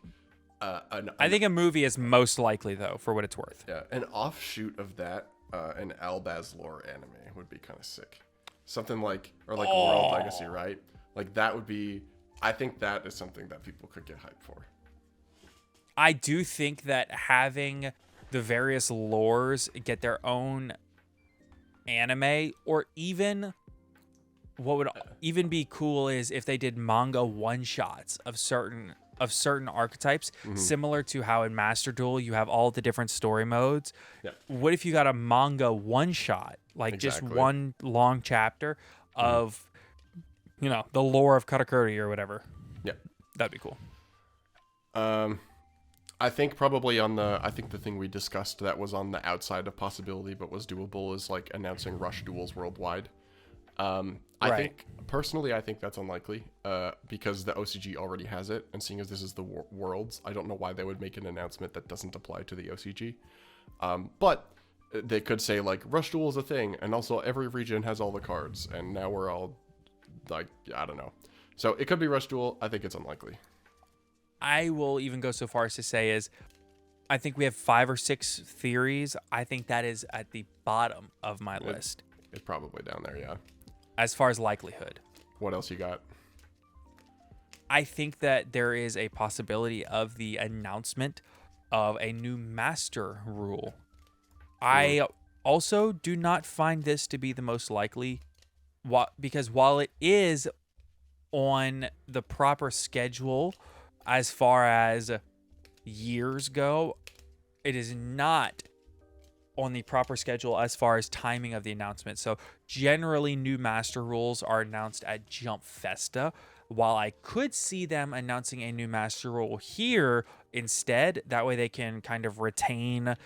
I think a movie is most likely, though, for what it's worth. Yeah, an offshoot of that, an Albaz lore anime would be kind of sick. Something like, or like World Legacy, right? Like that would be, I think that is something that people could get hyped for. I do think that having the various lores get their own anime, or even what would even be cool is if they did manga one-shots of certain archetypes, similar to how in Master Duel you have all the different story modes. Yeah. What if you got a manga one-shot, like just one long chapter of, the lore of Katakuri or whatever? Yeah, that'd be cool. I think probably I think the thing we discussed that was on the outside of possibility but was doable is like announcing Rush Duels worldwide. I think personally, I think that's unlikely because the OCG already has it, and seeing as this is the Worlds, I don't know why they would make an announcement that doesn't apply to the OCG. But they could say like Rush Duel is a thing, and also every region has all the cards, and now we're all like, I don't know. So it could be Rush Duel. I think it's unlikely. I will even go so far as to say is, I think we have 5 or 6 theories. I think that is at the bottom of my list. It's probably down there, yeah. As far as likelihood. What else you got? I think that there is a possibility of the announcement of a new master rule. I also do not find this to be the most likely, because while it is on the proper schedule as far as years go, it is not on the proper schedule as far as timing of the announcement. So generally new master rules are announced at Jump Festa. While I could see them announcing a new master rule here instead, that way they can kind of retain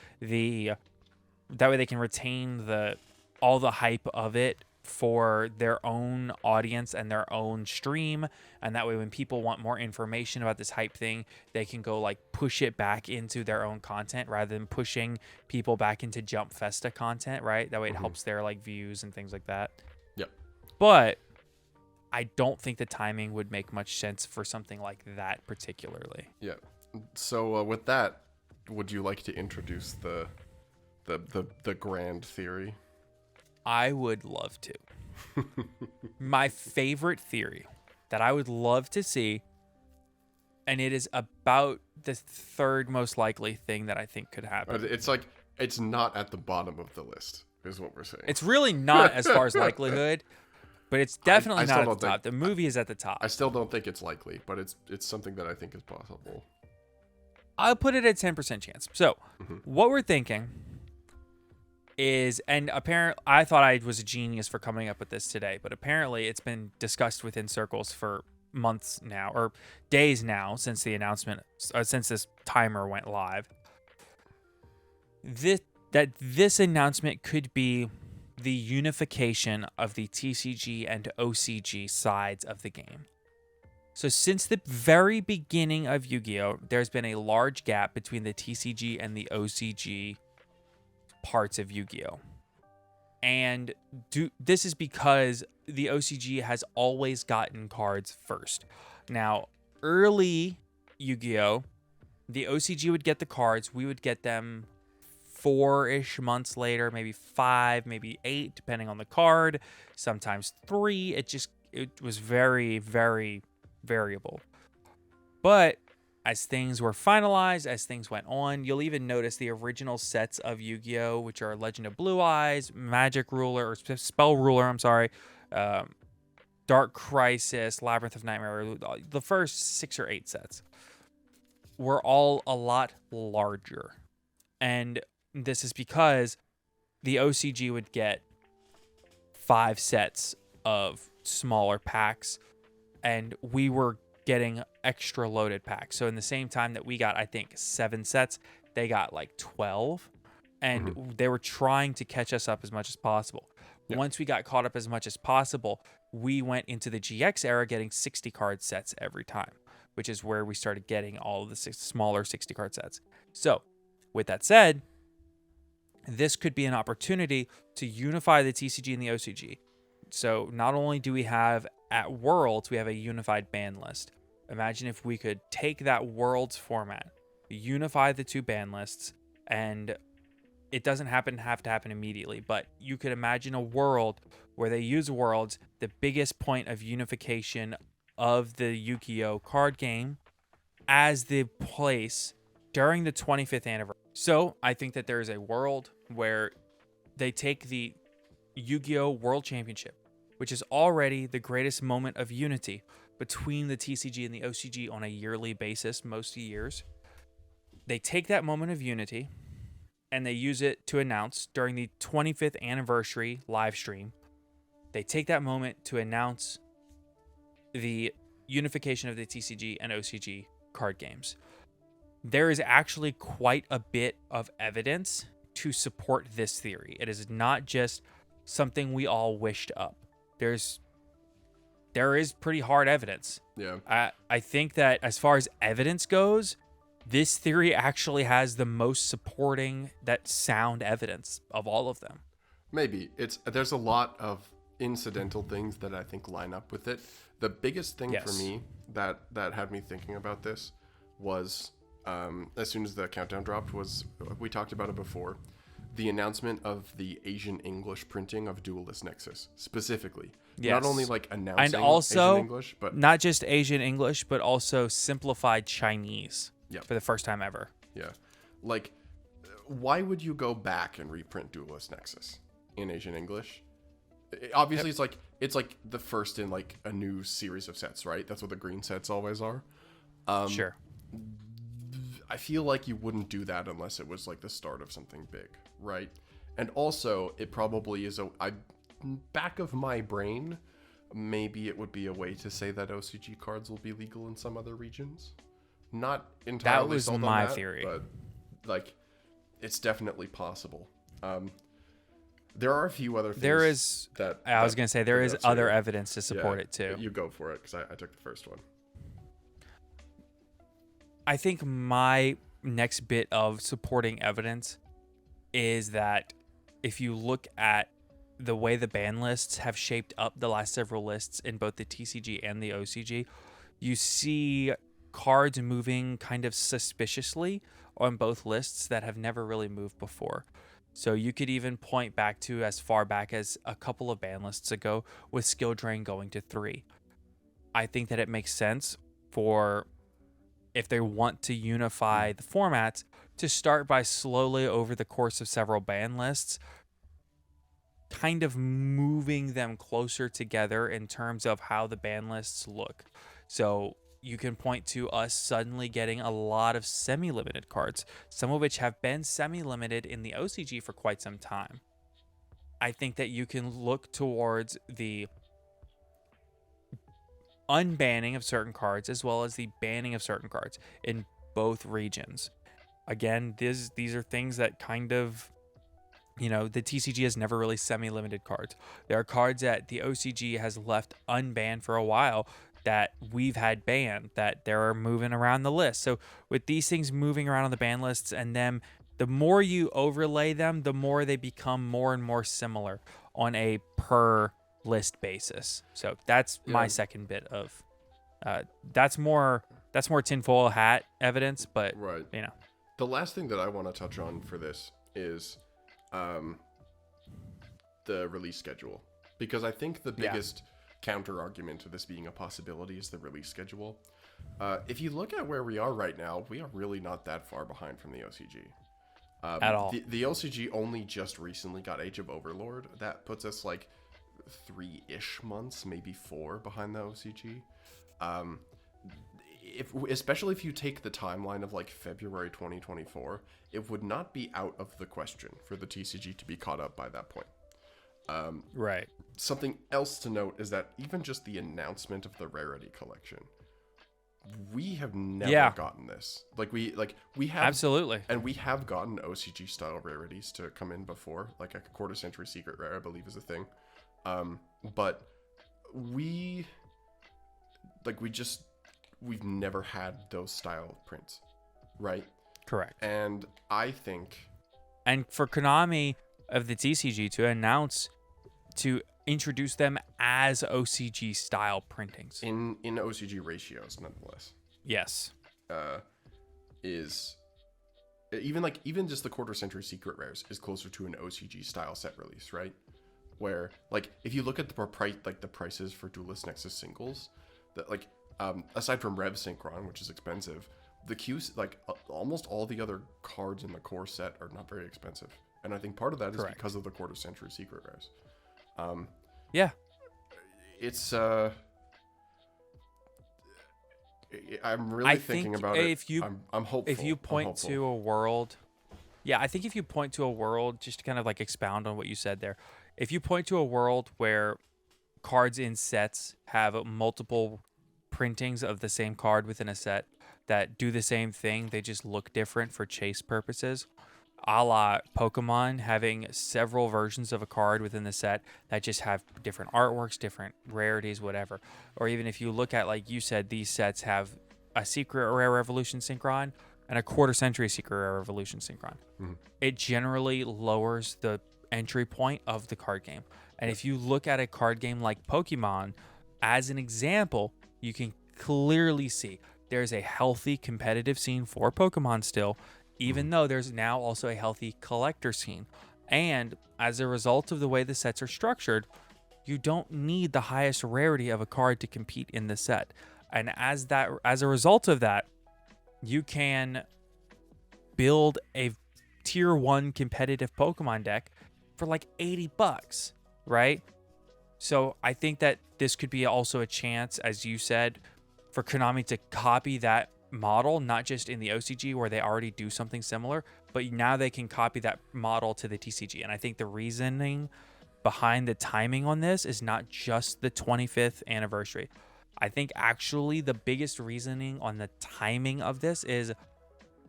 all the hype of it for their own audience and their own stream, and that way when people want more information about this hype thing, they can go like push it back into their own content rather than pushing people back into Jump Festa content, right? That way it helps their like views and things like that. Yep. But I don't think the timing would make much sense for something like that particularly. Yeah. So with that, would you like to introduce the grand theory? I would love to. My favorite theory that I would love to see, and it is about the third most likely thing that I think could happen. It's like, it's not at the bottom of the list, is what we're saying. It's really not as far as likelihood, but it's definitely I still not at don't the top. think- The movie is at the top. I still don't think it's likely, but it's something that I think is possible. I'll put it at 10% chance. So what we're thinking is, and apparently I thought I was a genius for coming up with this today, but apparently it's been discussed within circles for months now, or days now, since the announcement, since this timer went live. This announcement could be the unification of the TCG and OCG sides of the game. So since the very beginning of Yu-Gi-Oh!, there's been a large gap between the TCG and the OCG parts of Yu-Gi-Oh! And this is because the OCG has always gotten cards first. Now, early Yu-Gi-Oh!, the OCG would get the cards. We would get them 4-ish months later, maybe 5, maybe 8, depending on the card. Sometimes 3. It was very, very variable. But as things were finalized, as things went on, you'll even notice the original sets of Yu-Gi-Oh!, which are Legend of Blue Eyes, Magic Ruler, or Spell Ruler, Dark Crisis, Labyrinth of Nightmare, the first 6 or 8 sets were all a lot larger. And this is because the OCG would get 5 sets of smaller packs, and we were getting extra loaded packs. So in the same time that we got, I think, 7 sets, they got like 12, and they were trying to catch us up as much as possible. Yep. Once we got caught up as much as possible, we went into the GX era getting 60 card sets every time, which is where we started getting all of the smaller 60 card sets. So with that said, this could be an opportunity to unify the TCG and the OCG. So not only do we have at Worlds, we have a unified ban list. Imagine if we could take that Worlds format, unify the 2 ban lists, and it doesn't have to happen immediately, but you could imagine a world where they use Worlds, the biggest point of unification of the Yu-Gi-Oh! Card game, as the place during the 25th anniversary. So I think that there is a world where they take the Yu-Gi-Oh! World Championship, which is already the greatest moment of unity between the TCG and the OCG on a yearly basis, most years. They take that moment of unity and they use it to announce during the 25th anniversary live stream. They take that moment to announce the unification of the TCG and OCG card games. There is actually quite a bit of evidence to support this theory. It is not just something we all wished up. There is pretty hard evidence. Yeah. I think that as far as evidence goes, this theory actually has the most supporting that sound evidence of all of them. Maybe. There's a lot of incidental things that I think line up with it. The biggest thing for me that had me thinking about this was, as soon as the countdown dropped, was, we talked about it before, the announcement of the Asian English printing of Duelist Nexus specifically. Yes. Not only like announcing and also, Asian English, but not just Asian English, but also simplified Chinese for the first time ever. Yeah. Like, why would you go back and reprint Duelist Nexus in Asian English? Obviously, it's like the first in like a new series of sets, right? That's what the green sets always are. Sure. I feel like you wouldn't do that unless it was like the start of something big, right? And also, it probably is back of my brain, maybe it would be a way to say that OCG cards will be legal in some other regions. Not entirely. That was sold on my that, theory, but like, it's definitely possible. There are a few other things. There is. I was gonna say there is other evidence to support it too. You go for it, because I took the first one. I think my next bit of supporting evidence is that if you look at the way the ban lists have shaped up the last several lists in both the TCG and the OCG, you see cards moving kind of suspiciously on both lists that have never really moved before. So you could even point back to as far back as a couple of ban lists ago with skill drain going to 3. I think that it makes sense for, if they want to unify the formats, to start by slowly over the course of several ban lists, kind of moving them closer together in terms of how the ban lists look. So you can point to us suddenly getting a lot of semi-limited cards, some of which have been semi-limited in the OCG for quite some time. I think that you can look towards the unbanning of certain cards as well as the banning of certain cards in both regions. Again, these are things that kind of, the TCG has never really semi-limited cards. There are cards that the OCG has left unbanned for a while that we've had banned, that they're moving around the list. So with these things moving around on the ban lists, and then the more you overlay them, the more they become more and more similar on a per list basis. So that's my second bit of that's more tinfoil hat evidence, but right. The last thing that I want to touch on for this is the release schedule, because I think the biggest counter argument to this being a possibility is the release schedule. If you look at where we are right now, we are really not that far behind from the OCG at all. The OCG only just recently got Age of Overlord. That puts us like 3-ish months, maybe 4 behind the OCG. Especially if you take the timeline of like February 2024, it would not be out of the question for the TCG to be caught up by that point. Right. Something else to note is that even just the announcement of the Rarity Collection, we have never gotten this. We have absolutely, and we have gotten OCG style rarities to come in before, like a quarter century secret rare, I believe, is a thing. But we've never had those style prints, right? Correct. And I think, and for Konami of the TCG to introduce them as OCG style printings in OCG ratios, nonetheless. Yes. Is even just the quarter century secret rares is closer to an OCG style set release, right? Where if you look at the prices for Duelist Nexus singles, that aside from Rev Synchron, which is expensive, the Qs, almost all the other cards in the core set are not very expensive. And I think part of that is because of the quarter century secret rares. It's I'm really thinking about it. I'm hopeful. If you point to a world, I think if you point to a world, just to kind of expound on what you said there, if you point to a world where cards in sets have multiple printings of the same card within a set that do the same thing, they just look different for chase purposes, a la Pokemon having several versions of a card within the set that just have different artworks, different rarities, whatever. Or even if you look at, like you said, these sets have a secret rare revolution synchron and a quarter century secret rare revolution synchron. Mm-hmm. It generally lowers the entry point of the card game. And if you look at a card game like Pokemon as an example, you can clearly see there's a healthy competitive scene for Pokemon still, even though there's now also a healthy collector scene. And as a result of the way the sets are structured, you don't need the highest rarity of a card to compete in the set. And as a result of that, you can build a tier 1 competitive Pokemon deck for $80, right? So I think that this could be also a chance, as you said, for Konami to copy that model, not just in the OCG where they already do something similar, but now they can copy that model to the TCG. And I think the reasoning behind the timing on this is not just the 25th anniversary. I think actually the biggest reasoning on the timing of this is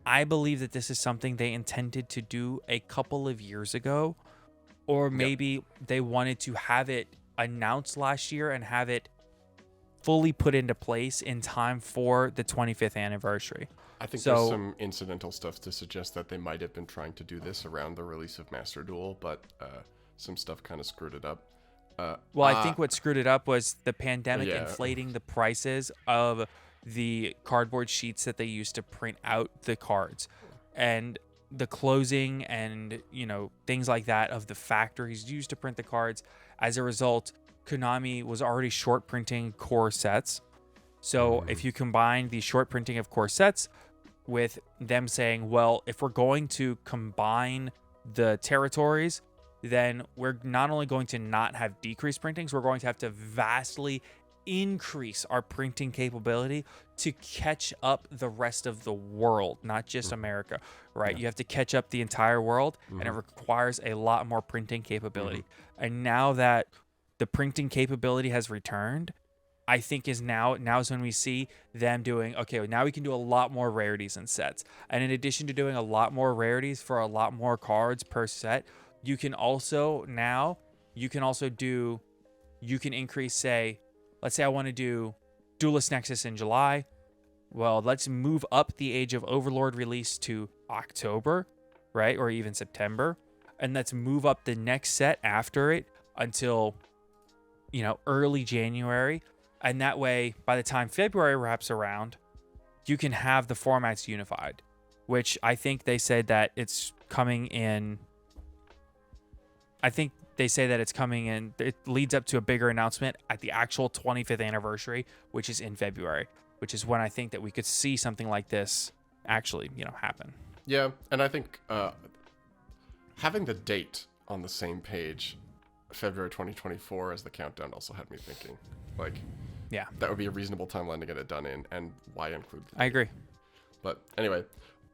I believe that this is something they intended to do a couple of years ago or maybe they wanted to have it announced last year and have it fully put into place in time for the 25th anniversary. I think there's some incidental stuff to suggest that they might have been trying to do this around the release of Master Duel, but some stuff kind of screwed it up. I think what screwed it up was the pandemic inflating the prices of the cardboard sheets that they used to print out the cards, and the closing and, you know, things like that of the factories used to print the cards. As a result, Konami was already short printing core sets. So if you combine the short printing of core sets with them saying, well, if we're going to combine the territories, then we're not only going to not have decreased printings, we're going to have to vastly increase our printing capability to catch up the rest of the world, not just America, right? You have to catch up the entire world, and it requires a lot more printing capability. And now that the printing capability has returned, I think is now is when we see them doing, okay, now we can do a lot more rarities in sets. And in addition to doing a lot more rarities for a lot more cards per set, you can increase, say, let's say I want to do Duelist Nexus in July. Well, let's move up the Age of Overlord release to October, right? Or even September. And let's move up the next set after it until, you know, early January. And that way, by the time February wraps around, you can have the formats unified, which I think they said that it's coming in. I think they say that it's coming in. It leads up to a bigger announcement at the actual 25th anniversary, which is in February, which is when I think that we could see something like this actually, you know, happen. Yeah, and I think having the date on the same page, February 2024, as the countdown, also had me thinking, like, yeah, that would be a reasonable timeline to get it done in, and why include the date? I agree. But anyway,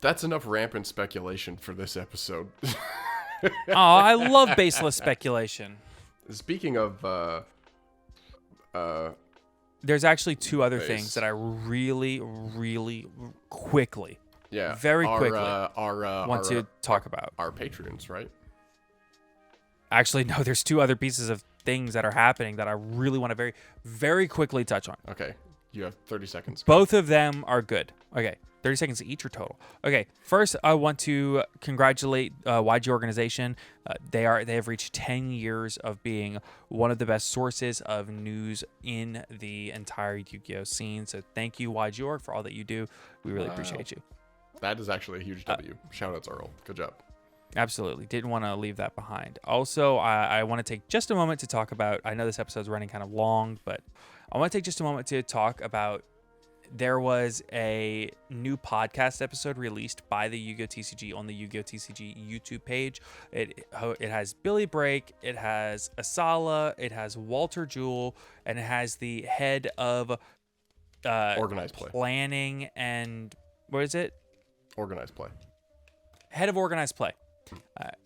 that's enough rampant speculation for this episode. Oh, I love baseless speculation. Speaking of there's actually two other things that I really, really quickly, very quickly want to talk about. Our patrons, right? Actually, no, there's two other pieces of things that are happening that I really want to very, very quickly touch on. Okay. You have 30 seconds. Both of them are good. Okay. 30 seconds each or total? Okay. First, I want to congratulate YG Organization. They have reached 10 years of being one of the best sources of news in the entire Yu-Gi-Oh scene. So thank you, YG Org, for all that you do. We really appreciate you. That is actually a huge W. Shout outs, Earl. Good job. Absolutely. Didn't want to leave that behind. Also, I want to take just a moment to talk about, I know this episode's running kind of long, but I want to take just a moment to talk about, there was a new podcast episode released by the Yu-Gi-Oh! TCG on the Yu-Gi-Oh! TCG YouTube page. It has Billy Break, it has Asala, it has Walter Jewell, and it has the head of Organized Play. Planning and, what is it? Organized Play. Head of Organized Play.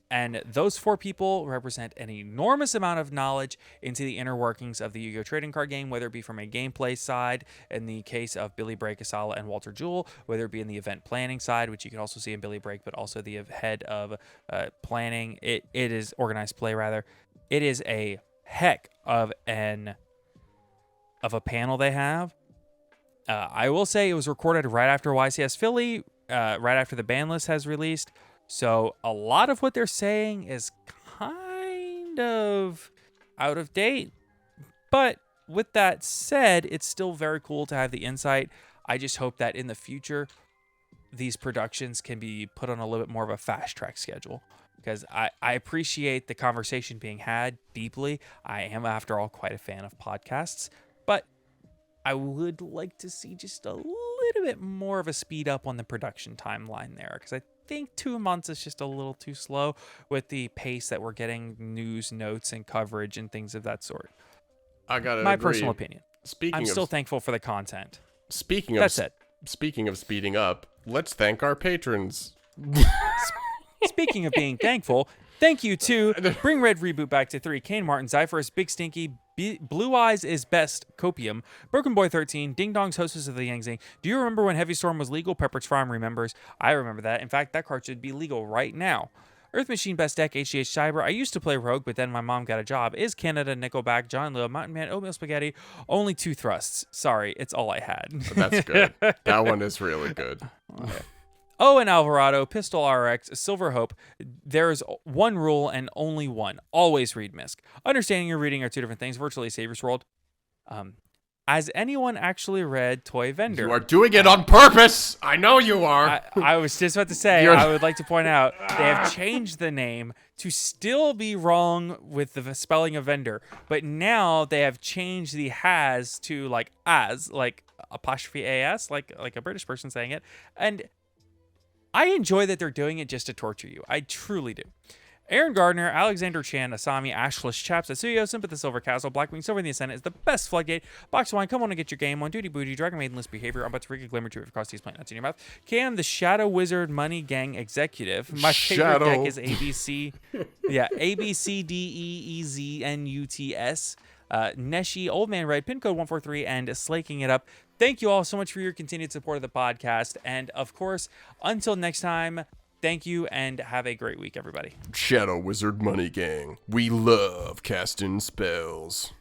And those four people represent an enormous amount of knowledge into the inner workings of the Yu-Gi-Oh! Trading card game, whether it be from a gameplay side, in the case of Billy Break, Asala, and Walter Jewell, whether it be in the event planning side, which you can also see in Billy Break, but also the head of planning. It is Organized Play, rather. It is a heck of a panel they have. I will say it was recorded right after YCS Philly, right after the ban list has released. So a lot of what they're saying is kind of out of date. But with that said, it's still very cool to have the insight. I just hope that in the future, these productions can be put on a little bit more of a fast track schedule. Because I appreciate the conversation being had deeply. I am, after all, quite a fan of podcasts. But I would like to see just a little bit more of a speed up on the production timeline there. Because I think 2 months is just a little too slow with the pace that we're getting news, notes, and coverage and things of that sort. I gotta My agree. personal opinion. I'm still thankful for the content. Speaking of speeding up, let's thank our patrons. Speaking of being thankful, thank you to Bring Red Reboot Back to 3, Kane Martin, Zyphorus, Big Stinky, Blue Eyes is Best, Copium, Broken Boy 13, Ding Dong's Hostess of the Yangzing. Do you remember when Heavy Storm was legal? Pepperidge Farm remembers. I remember that. In fact, that card should be legal right now. Earth Machine Best Deck, HGH Cyber. I used to play Rogue, but then my mom got a job. Is Canada, Nickelback, John Leo, Mountain Man, Oatmeal Spaghetti. Only 2 thrusts. Sorry, it's all I had. That's good. That one is really good. Oh, and Alvarado, Pistol RX, Silver Hope. There's one rule and only one. Always read MISC. Understanding and reading are 2 different things. Virtually Savior's World. Has anyone actually read Toy Vendor? You are doing it on purpose. I know you are. I was just about to say, I would like to point out, they have changed the name to still be wrong with the spelling of vendor, but now they have changed the has to like as, like apostrophe AS, like a British person saying it. And I enjoy that they're doing it just to torture you. I truly do. Aaron Gardner, Alexander Chan, Asami, Ashlish, Chaps, Atsuyo, Simpa the Silver Castle, Blackwing, Silver in the Ascendant is the best Floodgate. Box of Wine, come on and get your game on. Duty Booty, Dragon Maidenless Behavior, I'm about to freak a glimmer to it across these plant nuts in your mouth. Cam, the Shadow Wizard Money Gang Executive. My favorite deck is ABC. Yeah, ABCDEEZNUTS. Neshi, Old Man Red, pin code 143, and Slaking It Up. Thank you all so much for your continued support of the podcast. And of course, until next time, thank you and have a great week, everybody. Shadow Wizard Money Gang. We love casting spells.